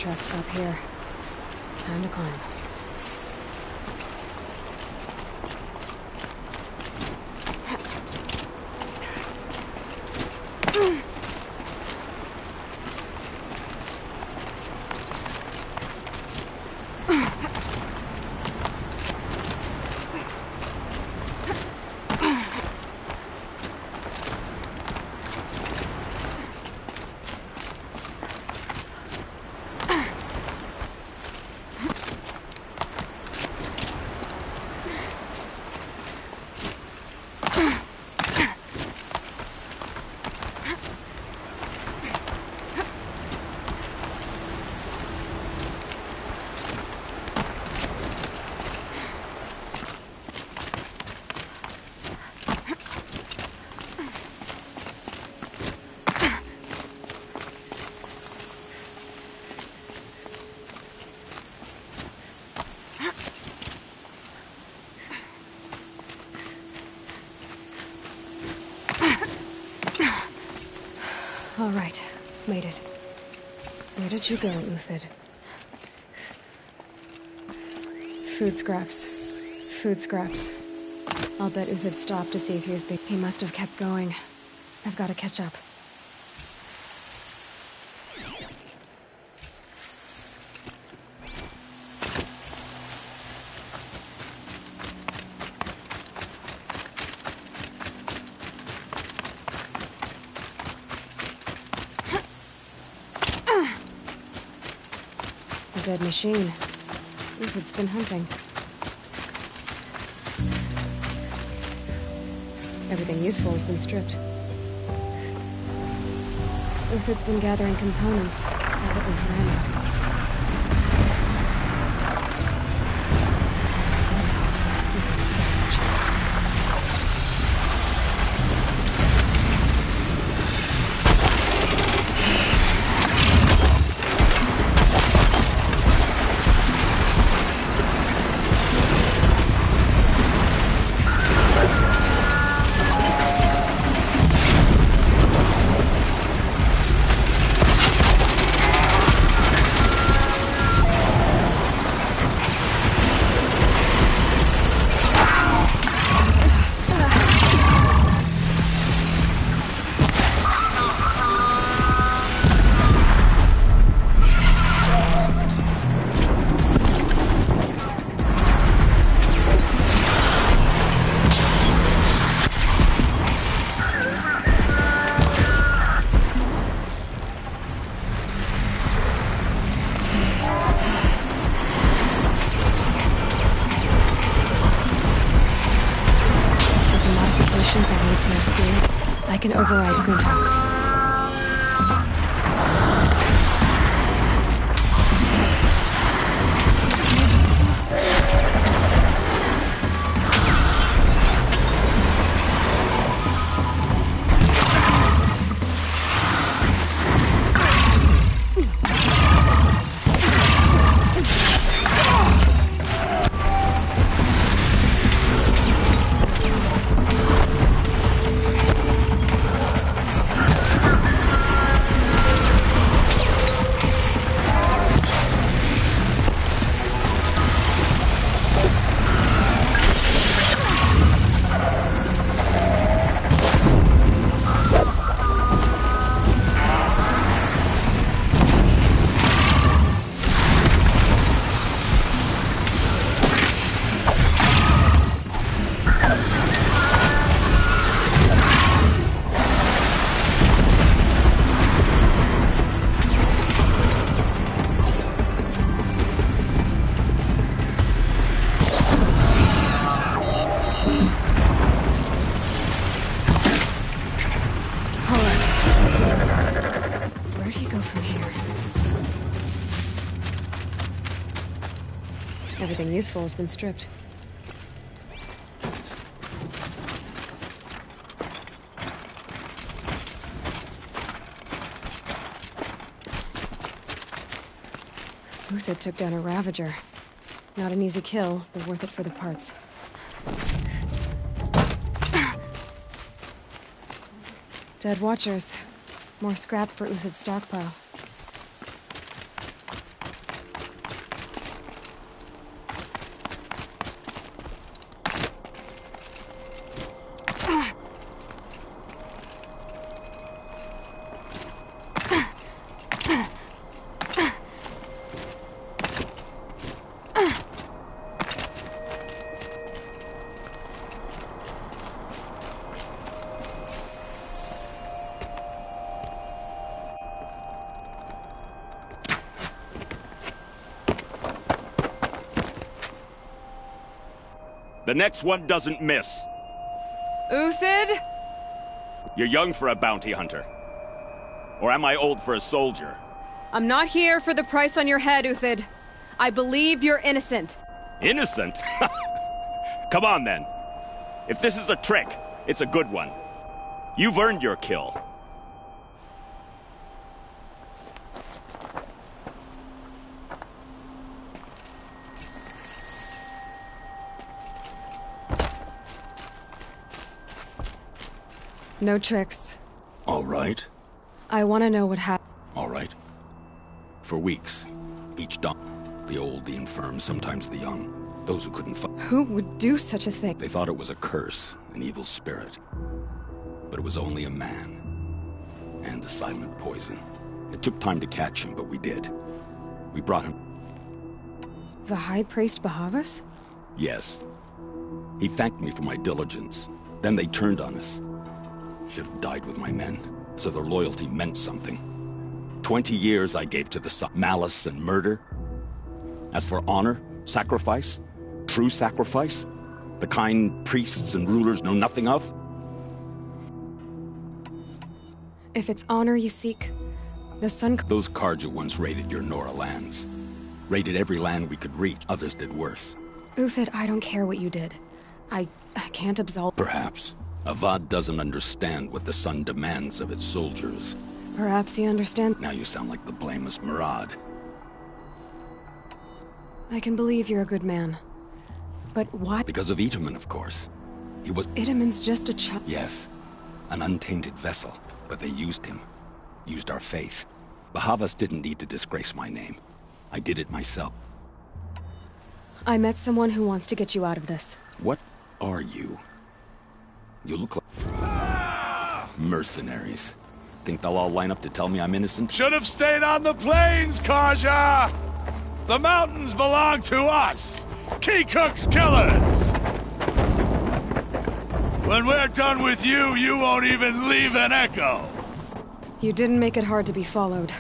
[SPEAKER 1] tracks stop here. Time to climb. All right, made it. Where did you go, Uthid? Food scraps. Food scraps. I'll bet Uthid stopped to see if he was he must have kept going. I've got to catch up. A dead machine. Uthid's been hunting. Everything useful has been stripped. Uthid's been gathering components, probably for ammo. I can override Glintox. Everything useful has been stripped. Uthid took down a Ravager. Not an easy kill, but worth it for the parts. Dead Watchers. More scrap for Uthid's stockpile.
[SPEAKER 14] The next one doesn't miss.
[SPEAKER 2] Uthid?
[SPEAKER 14] You're young for a bounty hunter. Or am I old for a soldier?
[SPEAKER 2] I'm not here for the price on your head, Uthid. I believe you're innocent.
[SPEAKER 14] Innocent? Come on, then. If this is a trick, it's a good one. You've earned your kill.
[SPEAKER 1] No tricks.
[SPEAKER 14] All right.
[SPEAKER 1] I want to know what happened.
[SPEAKER 14] All right. For weeks, each dawn, the old, the infirm, sometimes the young, those who couldn't fight.
[SPEAKER 1] Who would do such a thing?
[SPEAKER 14] They thought it was a curse, an evil spirit. But it was only a man. And a silent poison. It took time to catch him, but we did. We brought him.
[SPEAKER 1] The High Priest Bahavas?
[SPEAKER 14] Yes. He thanked me for my diligence. Then they turned on us. Should have died with my men, so their loyalty meant something. 20 years I gave to the sun, malice and murder. As for honor, sacrifice, true sacrifice, the kind priests and rulers know nothing of.
[SPEAKER 1] If it's honor you seek, the sun...
[SPEAKER 14] Those Karja once raided your Nora lands. Raided every land we could reach. Others did worse.
[SPEAKER 1] Uthid, I don't care what you did. I can't absolve...
[SPEAKER 14] Perhaps. Avad doesn't understand what the sun demands of its soldiers.
[SPEAKER 1] Perhaps he understands...
[SPEAKER 14] Now you sound like the blameless Murad.
[SPEAKER 1] I can believe you're a good man. But why...
[SPEAKER 14] Because of Itaman, of course. He was...
[SPEAKER 1] Itaman's just a child.
[SPEAKER 14] Yes. An untainted vessel. But they used him. Used our faith. Bahavas didn't need to disgrace my name. I did it myself.
[SPEAKER 1] I met someone who wants to get you out of this.
[SPEAKER 14] What are you? You look like... mercenaries. Think they'll all line up to tell me I'm innocent?
[SPEAKER 4] Should have stayed on the plains, Karja! The mountains belong to us! Keecook's killers! When we're done with you, you won't even leave an echo!
[SPEAKER 1] You didn't make it hard to be followed.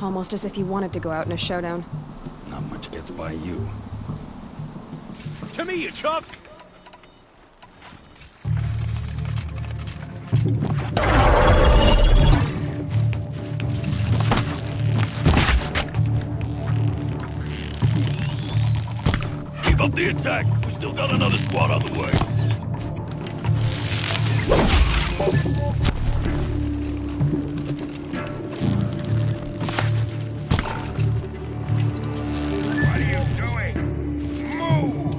[SPEAKER 1] Almost as if you wanted to go out in a showdown.
[SPEAKER 14] Not much gets by you.
[SPEAKER 4] To me, you chump! Keep up the attack. We still got another squad on the way. What are you doing? Move!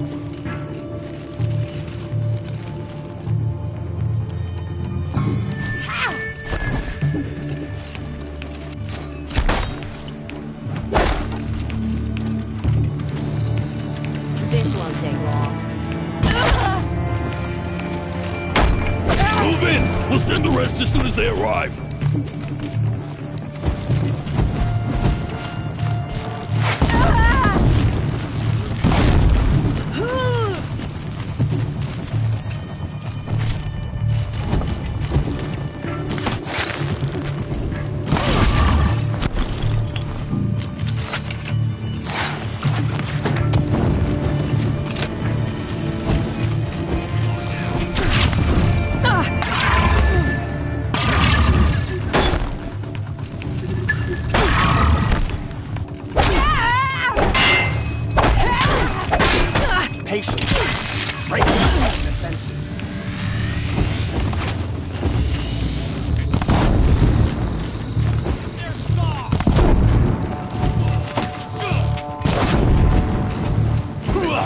[SPEAKER 15] This won't take long.
[SPEAKER 4] Move in! We'll send the rest as soon as they arrive.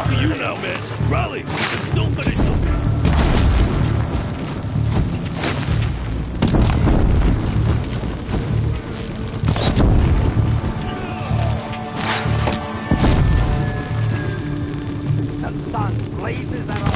[SPEAKER 4] You now, man. Rally! Don't let it go.
[SPEAKER 5] The sun blazes at all.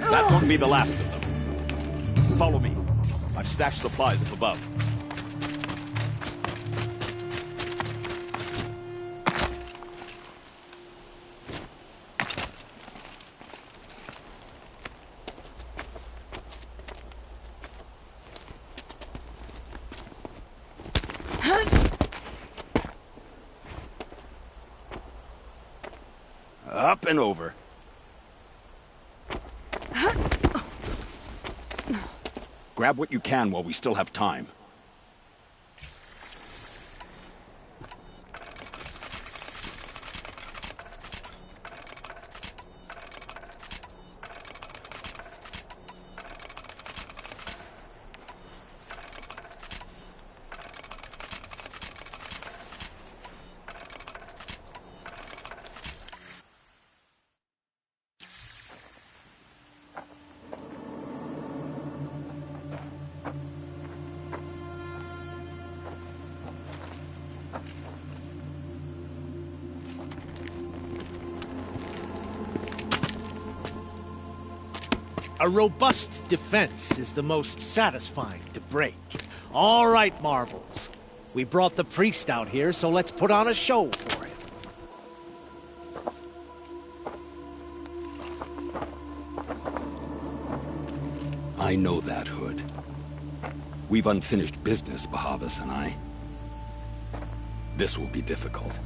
[SPEAKER 14] That won't be the last of them. Follow me. I've stashed supplies up above. Up and over. Grab what you can while we still have time.
[SPEAKER 5] A robust defense is the most satisfying to break. All right, Marvels. We brought the priest out here, so let's put on a show for him.
[SPEAKER 14] I know that, Hood. We've unfinished business, Bahavas and I. This will be difficult.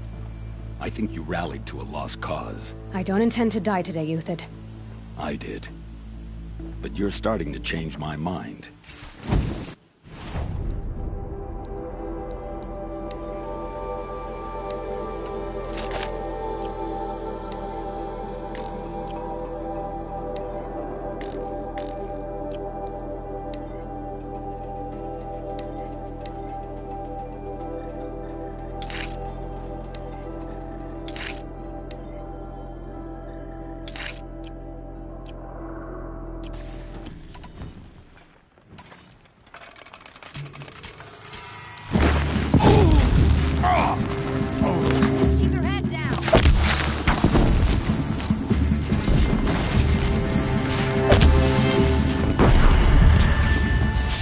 [SPEAKER 14] I think you rallied to a lost cause.
[SPEAKER 1] I don't intend to die today, Euthyd.
[SPEAKER 14] I did. But you're starting to change my mind.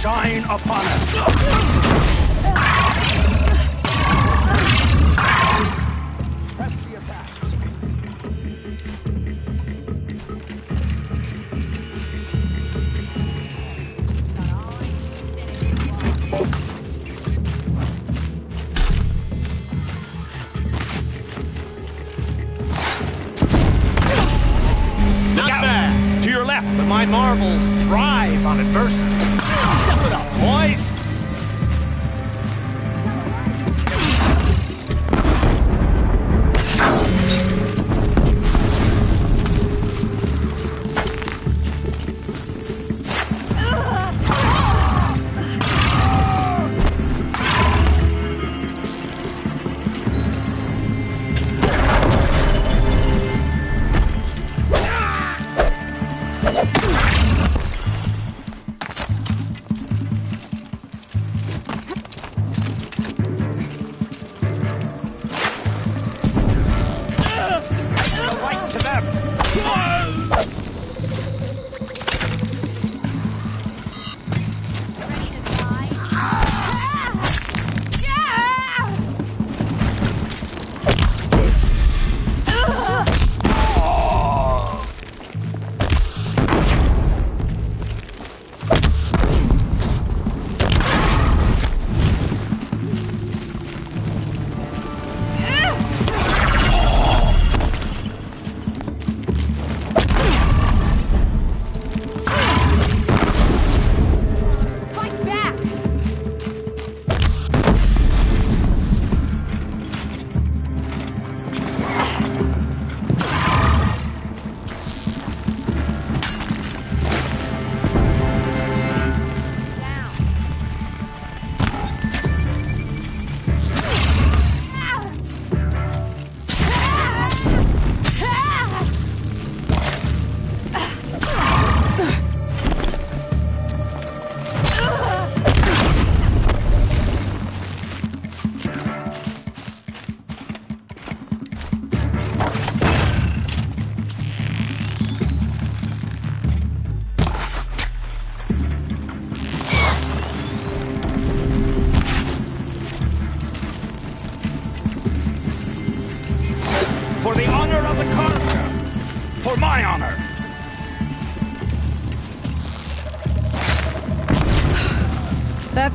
[SPEAKER 14] Shine upon us! Press the attack!
[SPEAKER 5] Not bad. To your left, but my Marvels thrive on adversity. Step it up, boys!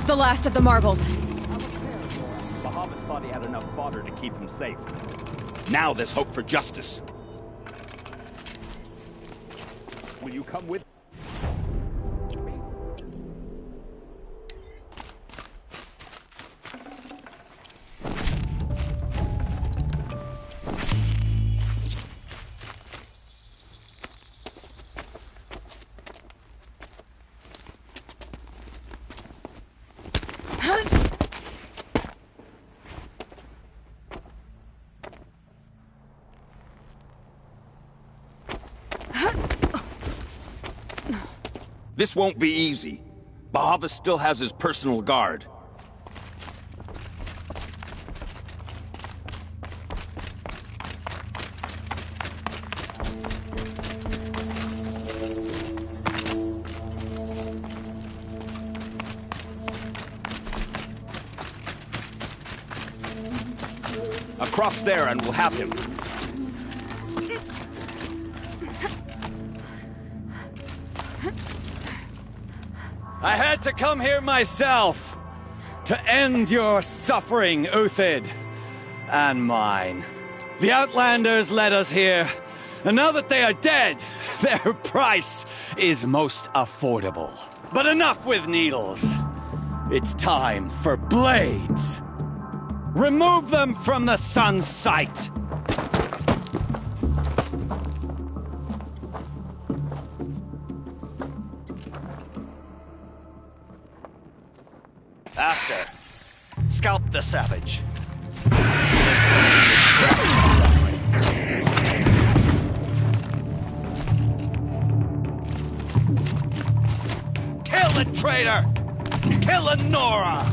[SPEAKER 1] the last of the marbles.
[SPEAKER 14] Bahavas thought he had enough fodder to keep him safe. Now there's hope for justice. Will you come with? This won't be easy. Bahavas still has his personal guard. Across there and we'll have him.
[SPEAKER 11] I had to come here myself to end your suffering, Uthid, and mine. The Outlanders led us here, and now that they are dead, their price is most affordable. But enough with needles. It's time for blades. Remove them from the sun's sight. After, scalp the savage. Kill the traitor! Kill Nora!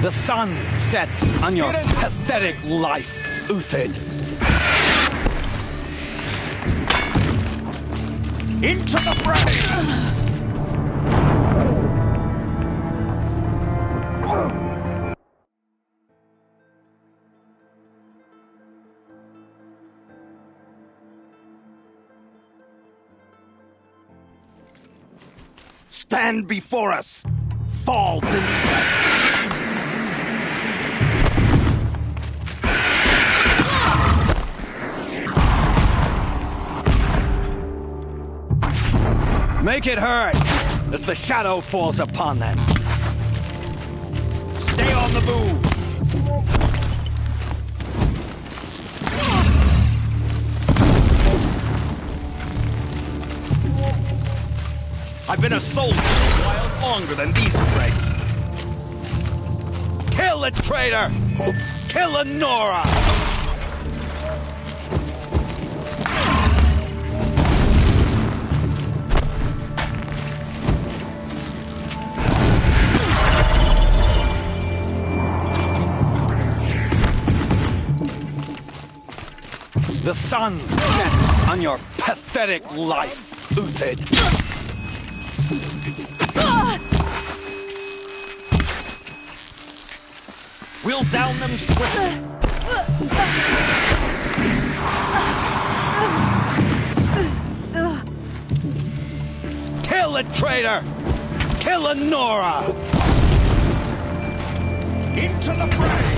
[SPEAKER 11] The sun sets on your pathetic life, Uthid. Into the fray!
[SPEAKER 14] Stand before us! Fall beneath us!
[SPEAKER 11] Make it hurt as the shadow falls upon them. Stay on the move.
[SPEAKER 14] I've been a soldier a while longer than these breaks.
[SPEAKER 11] Kill the traitor! Kill Nora! The sun sets on your pathetic life, Uthid. We'll down them swiftly. Kill the traitor! Kill Nora! Into the fray!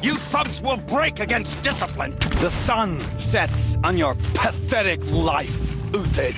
[SPEAKER 14] You thugs will break against discipline!
[SPEAKER 11] The sun sets on your pathetic life, Uthid.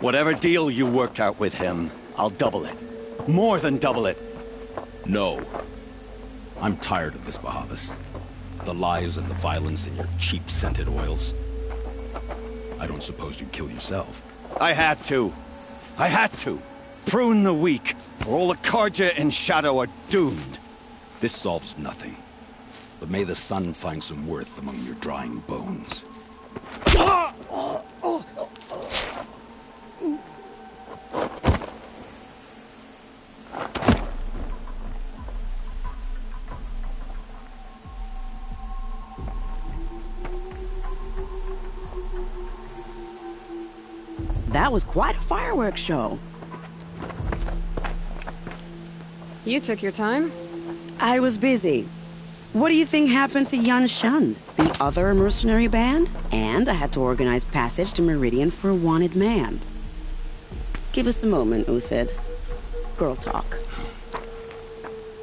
[SPEAKER 11] Whatever deal you worked out with him, I'll double it. More than double it.
[SPEAKER 14] No. I'm tired of this, Bahavas. The lies and the violence and your cheap scented oils. I don't suppose you'd kill yourself.
[SPEAKER 11] I had to. I had to. Prune the weak, or all the Karja in Shadow are doomed.
[SPEAKER 14] This solves nothing. But may the sun find some worth among your drying bones.
[SPEAKER 12] That was quite a fireworks show.
[SPEAKER 1] You took your time?
[SPEAKER 12] I was busy. What do you think happened to Yan Shund, the other mercenary band? And I had to organize passage to Meridian for a wanted man. Give us a moment, Uthid. Girl talk.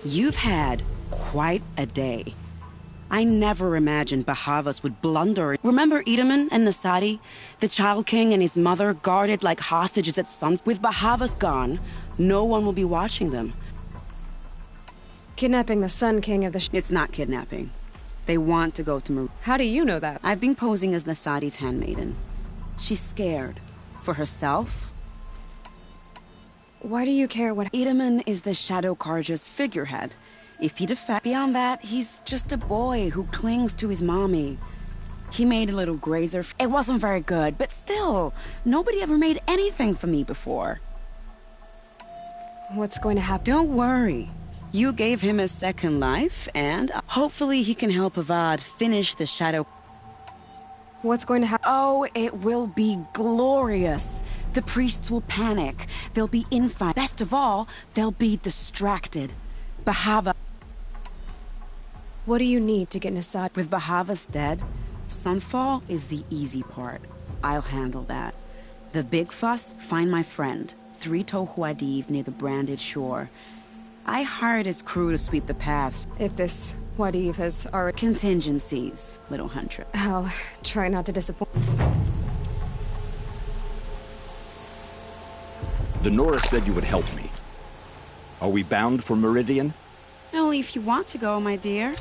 [SPEAKER 12] You've had quite a day. I never imagined Bahavas would blunder. Remember Edaman and Nasadi? The Child King and his mother guarded like hostages at sun. With Bahavas gone, no one will be watching them.
[SPEAKER 1] Kidnapping the Sun King of the
[SPEAKER 12] It's not kidnapping. They want to go to Mar—
[SPEAKER 1] How do you know that?
[SPEAKER 12] I've been posing as Nasadi's handmaiden. She's scared. For herself.
[SPEAKER 1] Why do you care what—
[SPEAKER 12] Edaman is the Shadow Karja's figurehead. If he defects beyond that, he's just a boy who clings to his mommy. He made a little grazer. It wasn't very good, but still, nobody ever made anything for me before.
[SPEAKER 1] What's going to happen?
[SPEAKER 12] Don't worry. You gave him a second life, and hopefully he can help Avad finish the Shadow.
[SPEAKER 1] What's going to happen?
[SPEAKER 12] Oh, it will be glorious. The priests will panic. They'll be infight. Best of all, they'll be distracted. Bahava.
[SPEAKER 1] What do you need to get Nasad?
[SPEAKER 12] With Bahavas dead, Sunfall is the easy part. I'll handle that. The big fuss, find my friend, 3 Tohuadiv near the branded shore. I hired his crew to sweep the paths.
[SPEAKER 1] If this Wadiv has already—
[SPEAKER 12] Contingencies, little hunter.
[SPEAKER 1] I'll try not to disappoint.
[SPEAKER 14] The Nora said you would help me. Are we bound for Meridian?
[SPEAKER 12] Only if you want to go, my dear.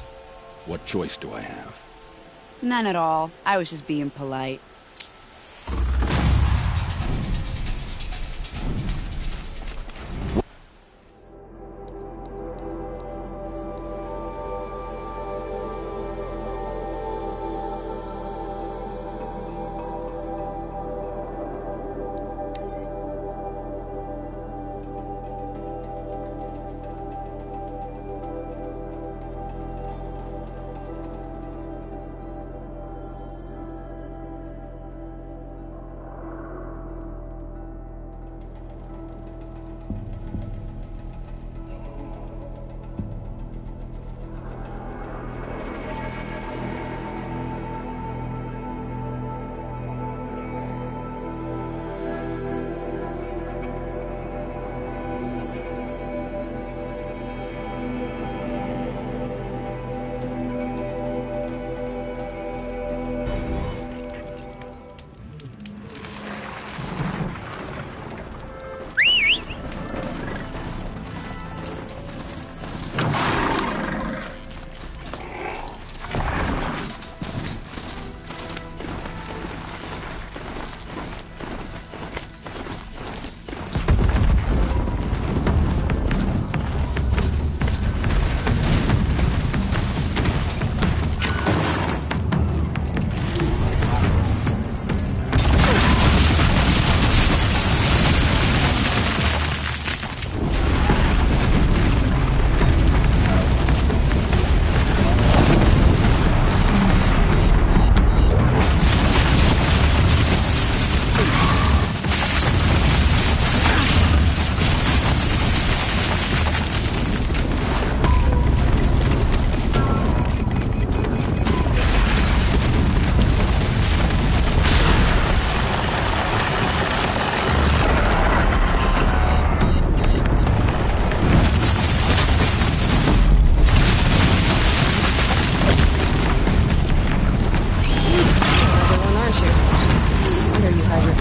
[SPEAKER 14] What choice do I have?
[SPEAKER 12] None at all. I was just being polite.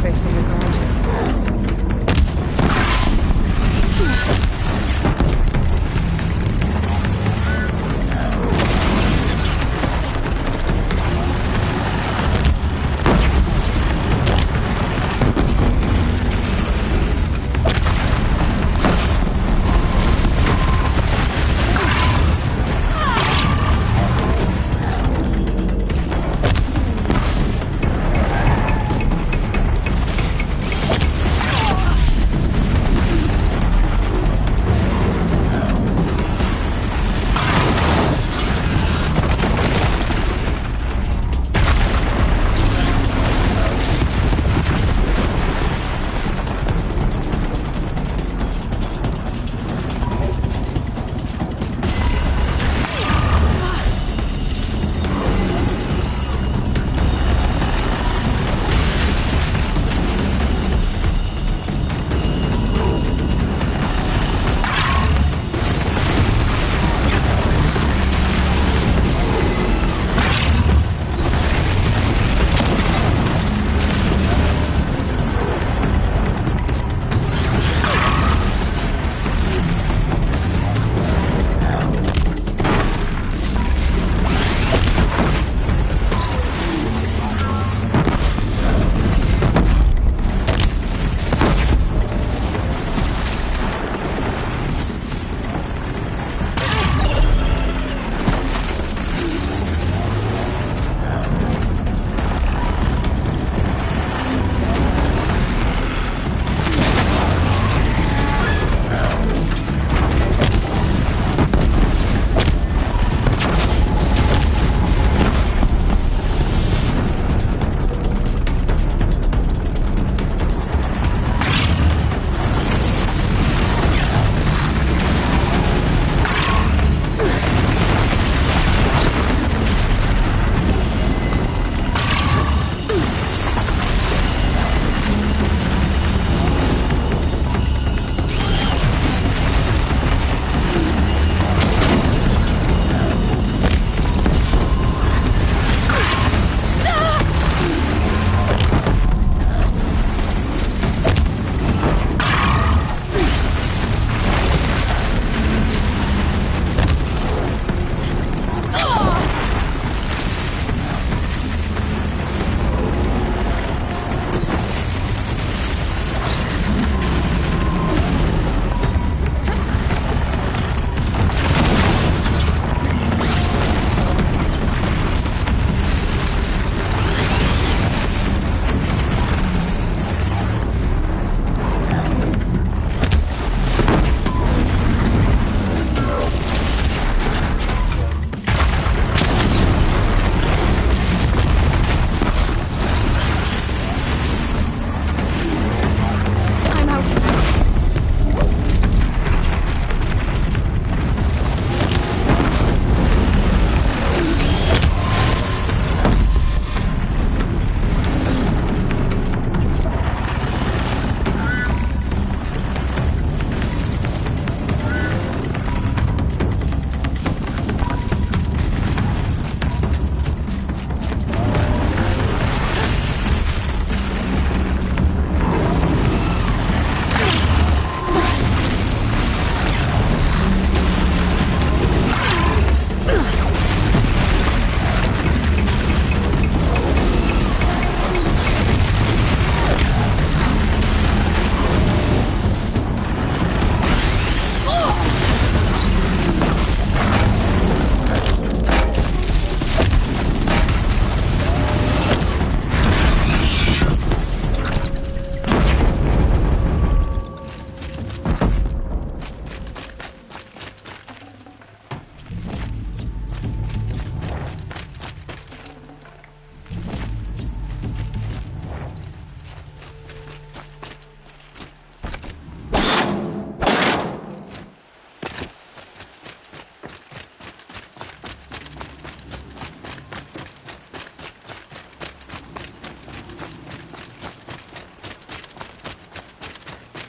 [SPEAKER 1] facing the garage.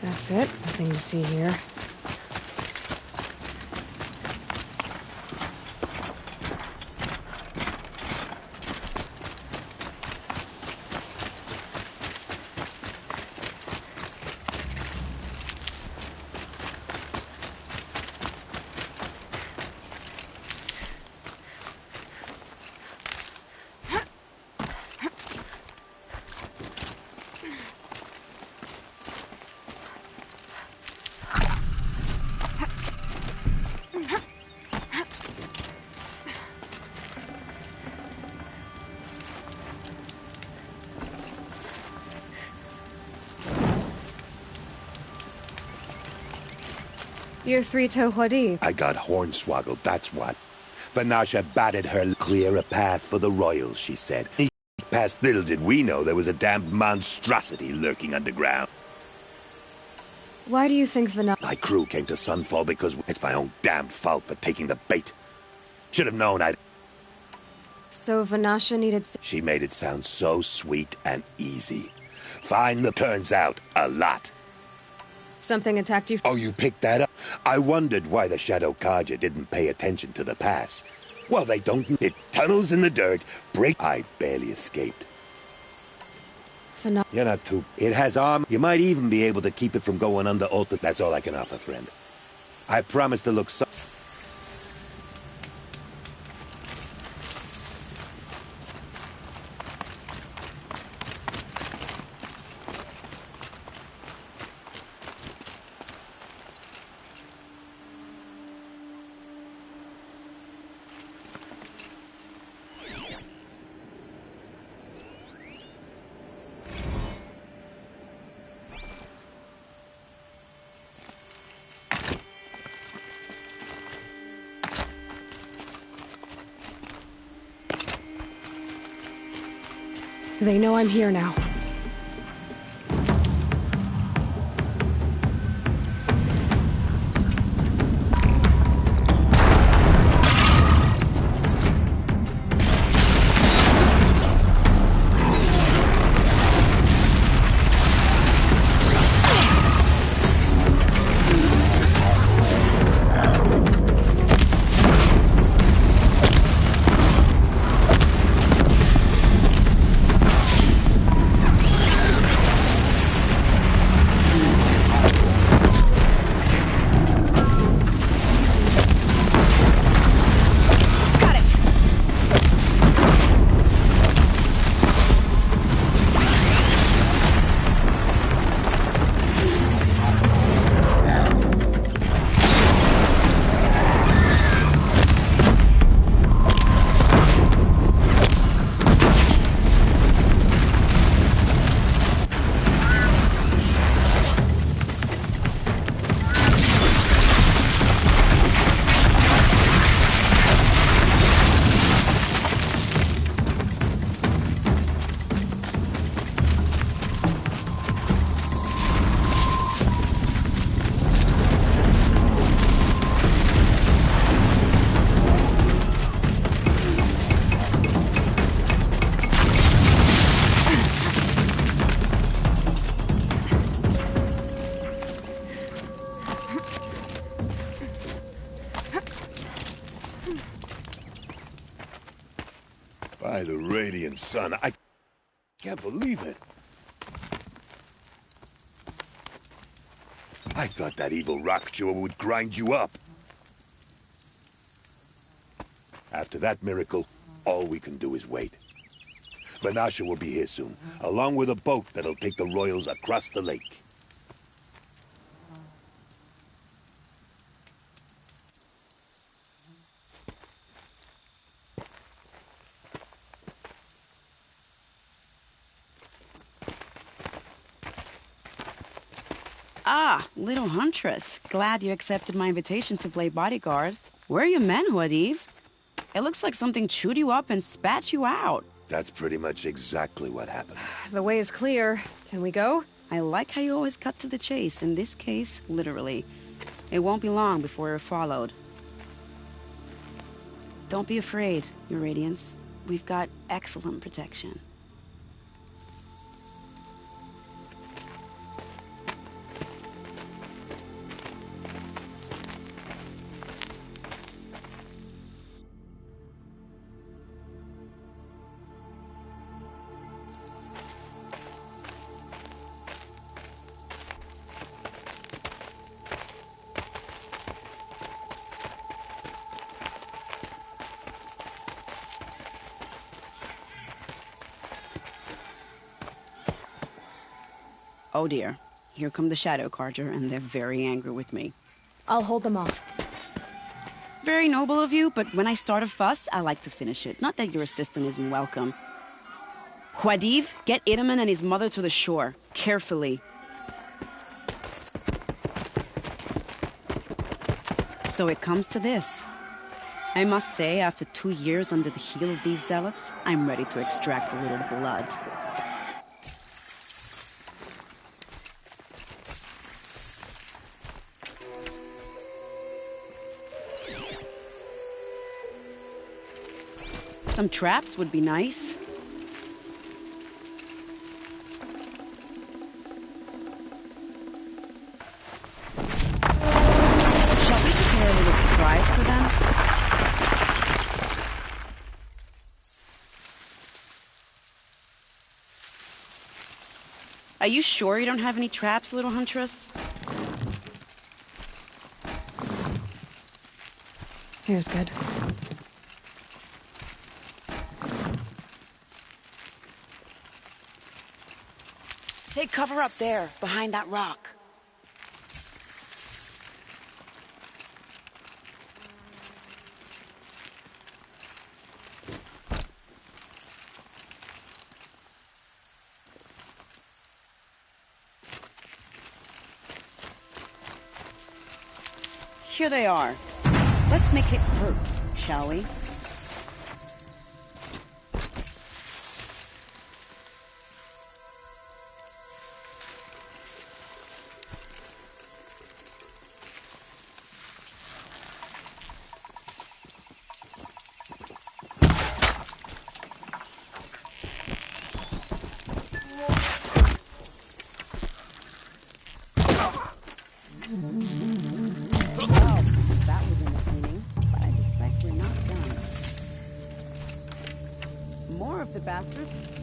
[SPEAKER 1] That's it. Nothing to see here. You're three-toe Huadi.
[SPEAKER 16] I got hornswoggled, that's what. Vanasha batted her clear a path for the royals, she said. Past little did we know there was a damned monstrosity lurking underground.
[SPEAKER 1] Why do you think Vanasha...
[SPEAKER 16] My crew came to Sunfall because it's my own damn fault for taking the bait. Should have known I'd...
[SPEAKER 1] So Vanasha needed...
[SPEAKER 16] She made it sound so sweet and easy. Fine, the turns out, a lot.
[SPEAKER 1] Something attacked you...
[SPEAKER 16] Oh, you picked that up? I wondered why the Shadow Carja didn't pay attention to the pass. Well, they don't... It tunnels in the dirt, break... I barely escaped. You're not too... It has arm. You might even be able to keep it from going under altar. That's all I can offer, friend. I promise to look so...
[SPEAKER 1] They know I'm here now.
[SPEAKER 16] By the radiant sun, I can't believe it. I thought that evil rock jewel would grind you up. After that miracle, all we can do is wait. Vanasha will be here soon, along with a boat that'll take the royals across the lake.
[SPEAKER 12] Ah, little huntress. Glad you accepted my invitation to play bodyguard. Where are your men, Huadiv? It looks like something chewed you up and spat you out.
[SPEAKER 16] That's pretty much exactly what happened.
[SPEAKER 1] The way is clear. Can we go?
[SPEAKER 12] I like how you always cut to the chase. In this case, literally. It won't be long before we're followed. Don't be afraid, Your Radiance. We've got excellent protection. Oh dear, here come the Shadow Carja, and they're very angry with me.
[SPEAKER 1] I'll hold them off.
[SPEAKER 12] Very noble of you, but when I start a fuss, I like to finish it. Not that your assistant isn't welcome. Huadiv, get Itaman and his mother to the shore. Carefully. So it comes to this. I must say, after 2 years under the heel of these zealots, I'm ready to extract a little blood. Some traps would be nice. Shall we prepare a little surprise for them? Are you sure you don't have any traps, little huntress?
[SPEAKER 1] Here's good.
[SPEAKER 17] Take cover up there, behind that rock.
[SPEAKER 12] Here they are. Let's make it hurt, shall we?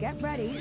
[SPEAKER 12] Get ready.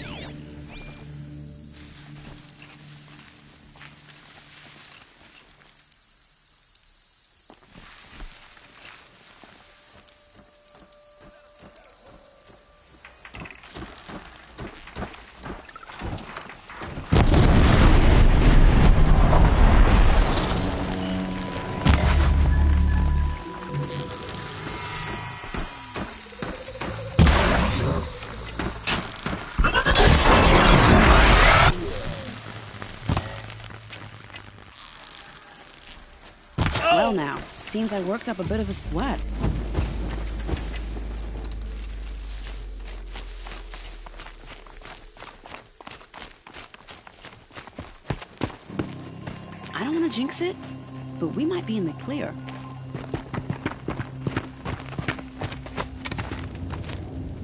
[SPEAKER 12] Well now, seems I worked up a bit of a sweat. I don't want to jinx it, but we might be in the clear.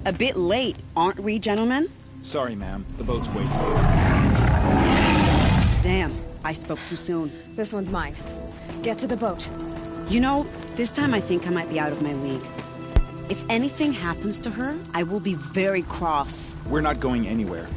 [SPEAKER 12] A bit late, aren't we, gentlemen?
[SPEAKER 18] Sorry, ma'am. The boat's waiting.
[SPEAKER 12] Damn, I spoke too soon.
[SPEAKER 1] This one's mine. Get to the boat.
[SPEAKER 12] You know, this time I think I might be out of my league. If anything happens to her, I will be very cross.
[SPEAKER 18] We're not going anywhere.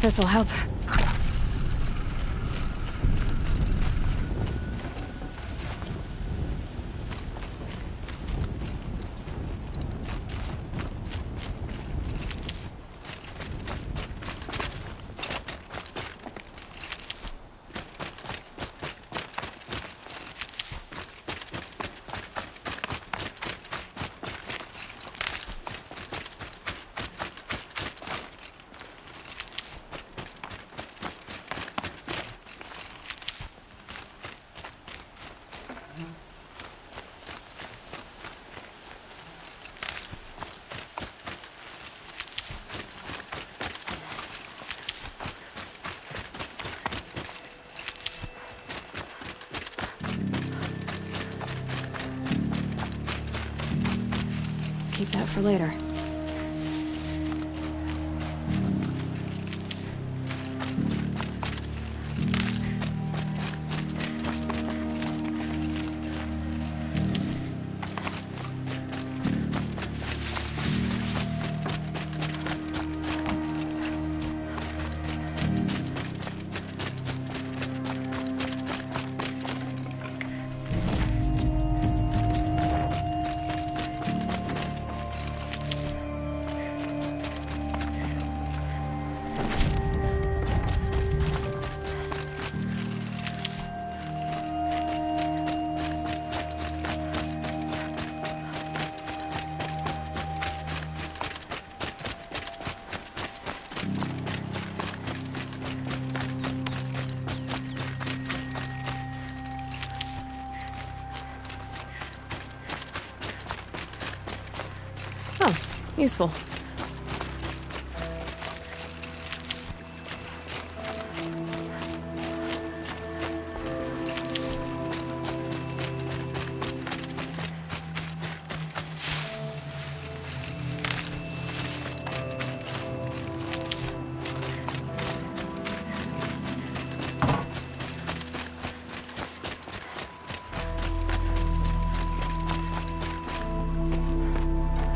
[SPEAKER 1] This'll help. Keep that for later. Useful.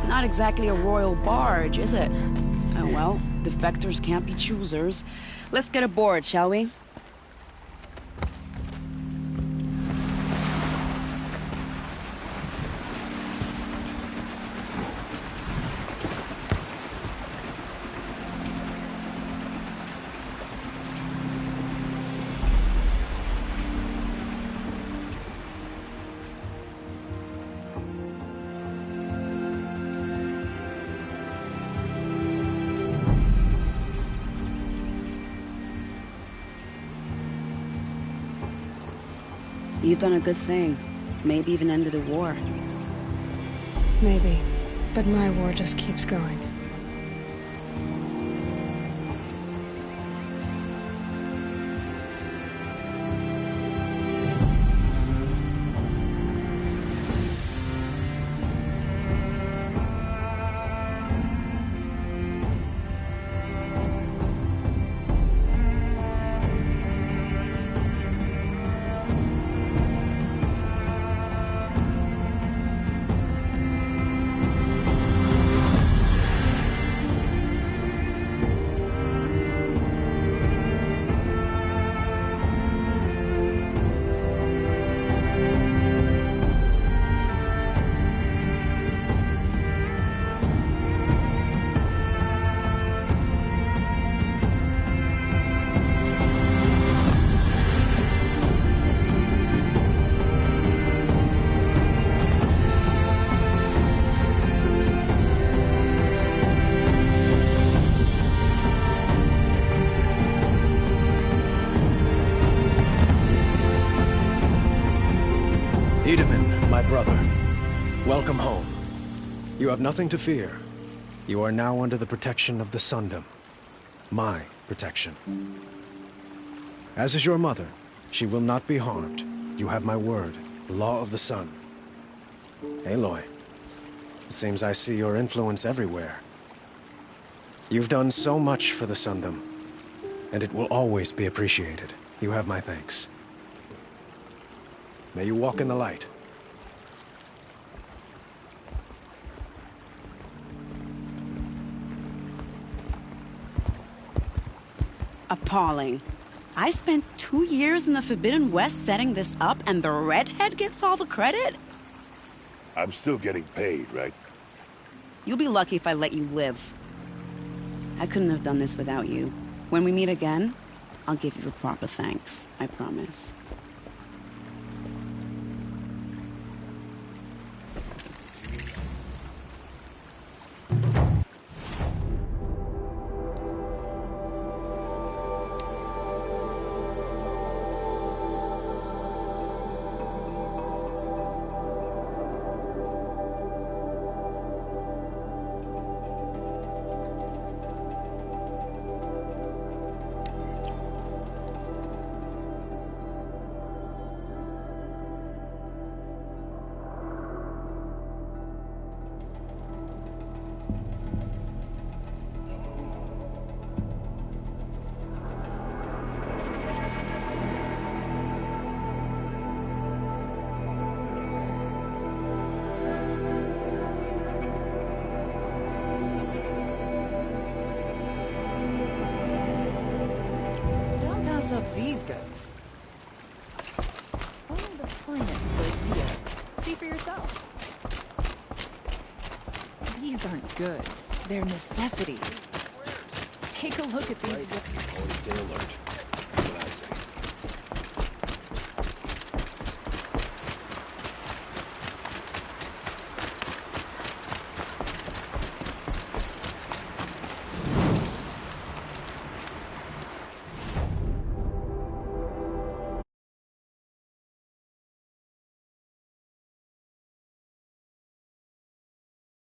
[SPEAKER 12] Not exactly a royal barge, is it? Oh well, defectors can't be choosers. Let's get aboard, shall we? You've done a good thing. Maybe even ended a war.
[SPEAKER 1] Maybe. But my war just keeps going.
[SPEAKER 7] My brother, welcome home. You have nothing to fear. You are now under the protection of the Sundom. My protection. As is your mother, she will not be harmed. You have my word, the law of the sun. Aloy, it seems I see your influence everywhere. You've done so much for the Sundom, and it will always be appreciated. You have my thanks. May you walk in the light.
[SPEAKER 12] Appalling. I spent 2 years in the Forbidden West setting this up, and the redhead gets all the credit?
[SPEAKER 16] I'm still getting paid, right?
[SPEAKER 12] You'll be lucky if I let you live. I couldn't have done this without you. When we meet again, I'll give you a proper thanks. I promise.
[SPEAKER 9] Up these goods. Only the finest goods here. See for yourself. These aren't goods. They're necessities. Take a look at these.
[SPEAKER 4] Day alert.